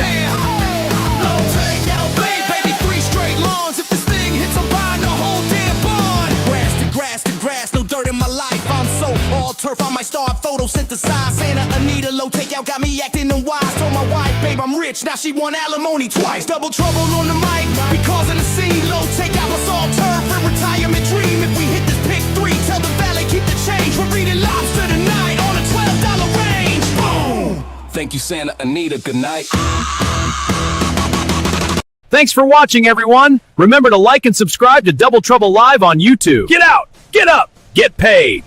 Low takeout best. Baby, 3 straight lawns. If this thing hits, I'm buying the whole damn barn. Grass to grass, no dirt in my life. I'm so all turf, I might start photosynthesize. Santa Anita, low takeout got me acting unwise. Told my wife, babe, I'm rich, now she want alimony twice. Double trouble on the mic, we causing the scene. Low takeout, let's all turf for retirement dream. If we hit this pick 3, tell the valet keep the change. We're reading lobster tonight on a $12 range. Boom! Thank you, Santa Anita, good night. Thanks for watching, everyone. Remember to like and subscribe to Double Trouble Live on YouTube. Get out! Get up! Get paid!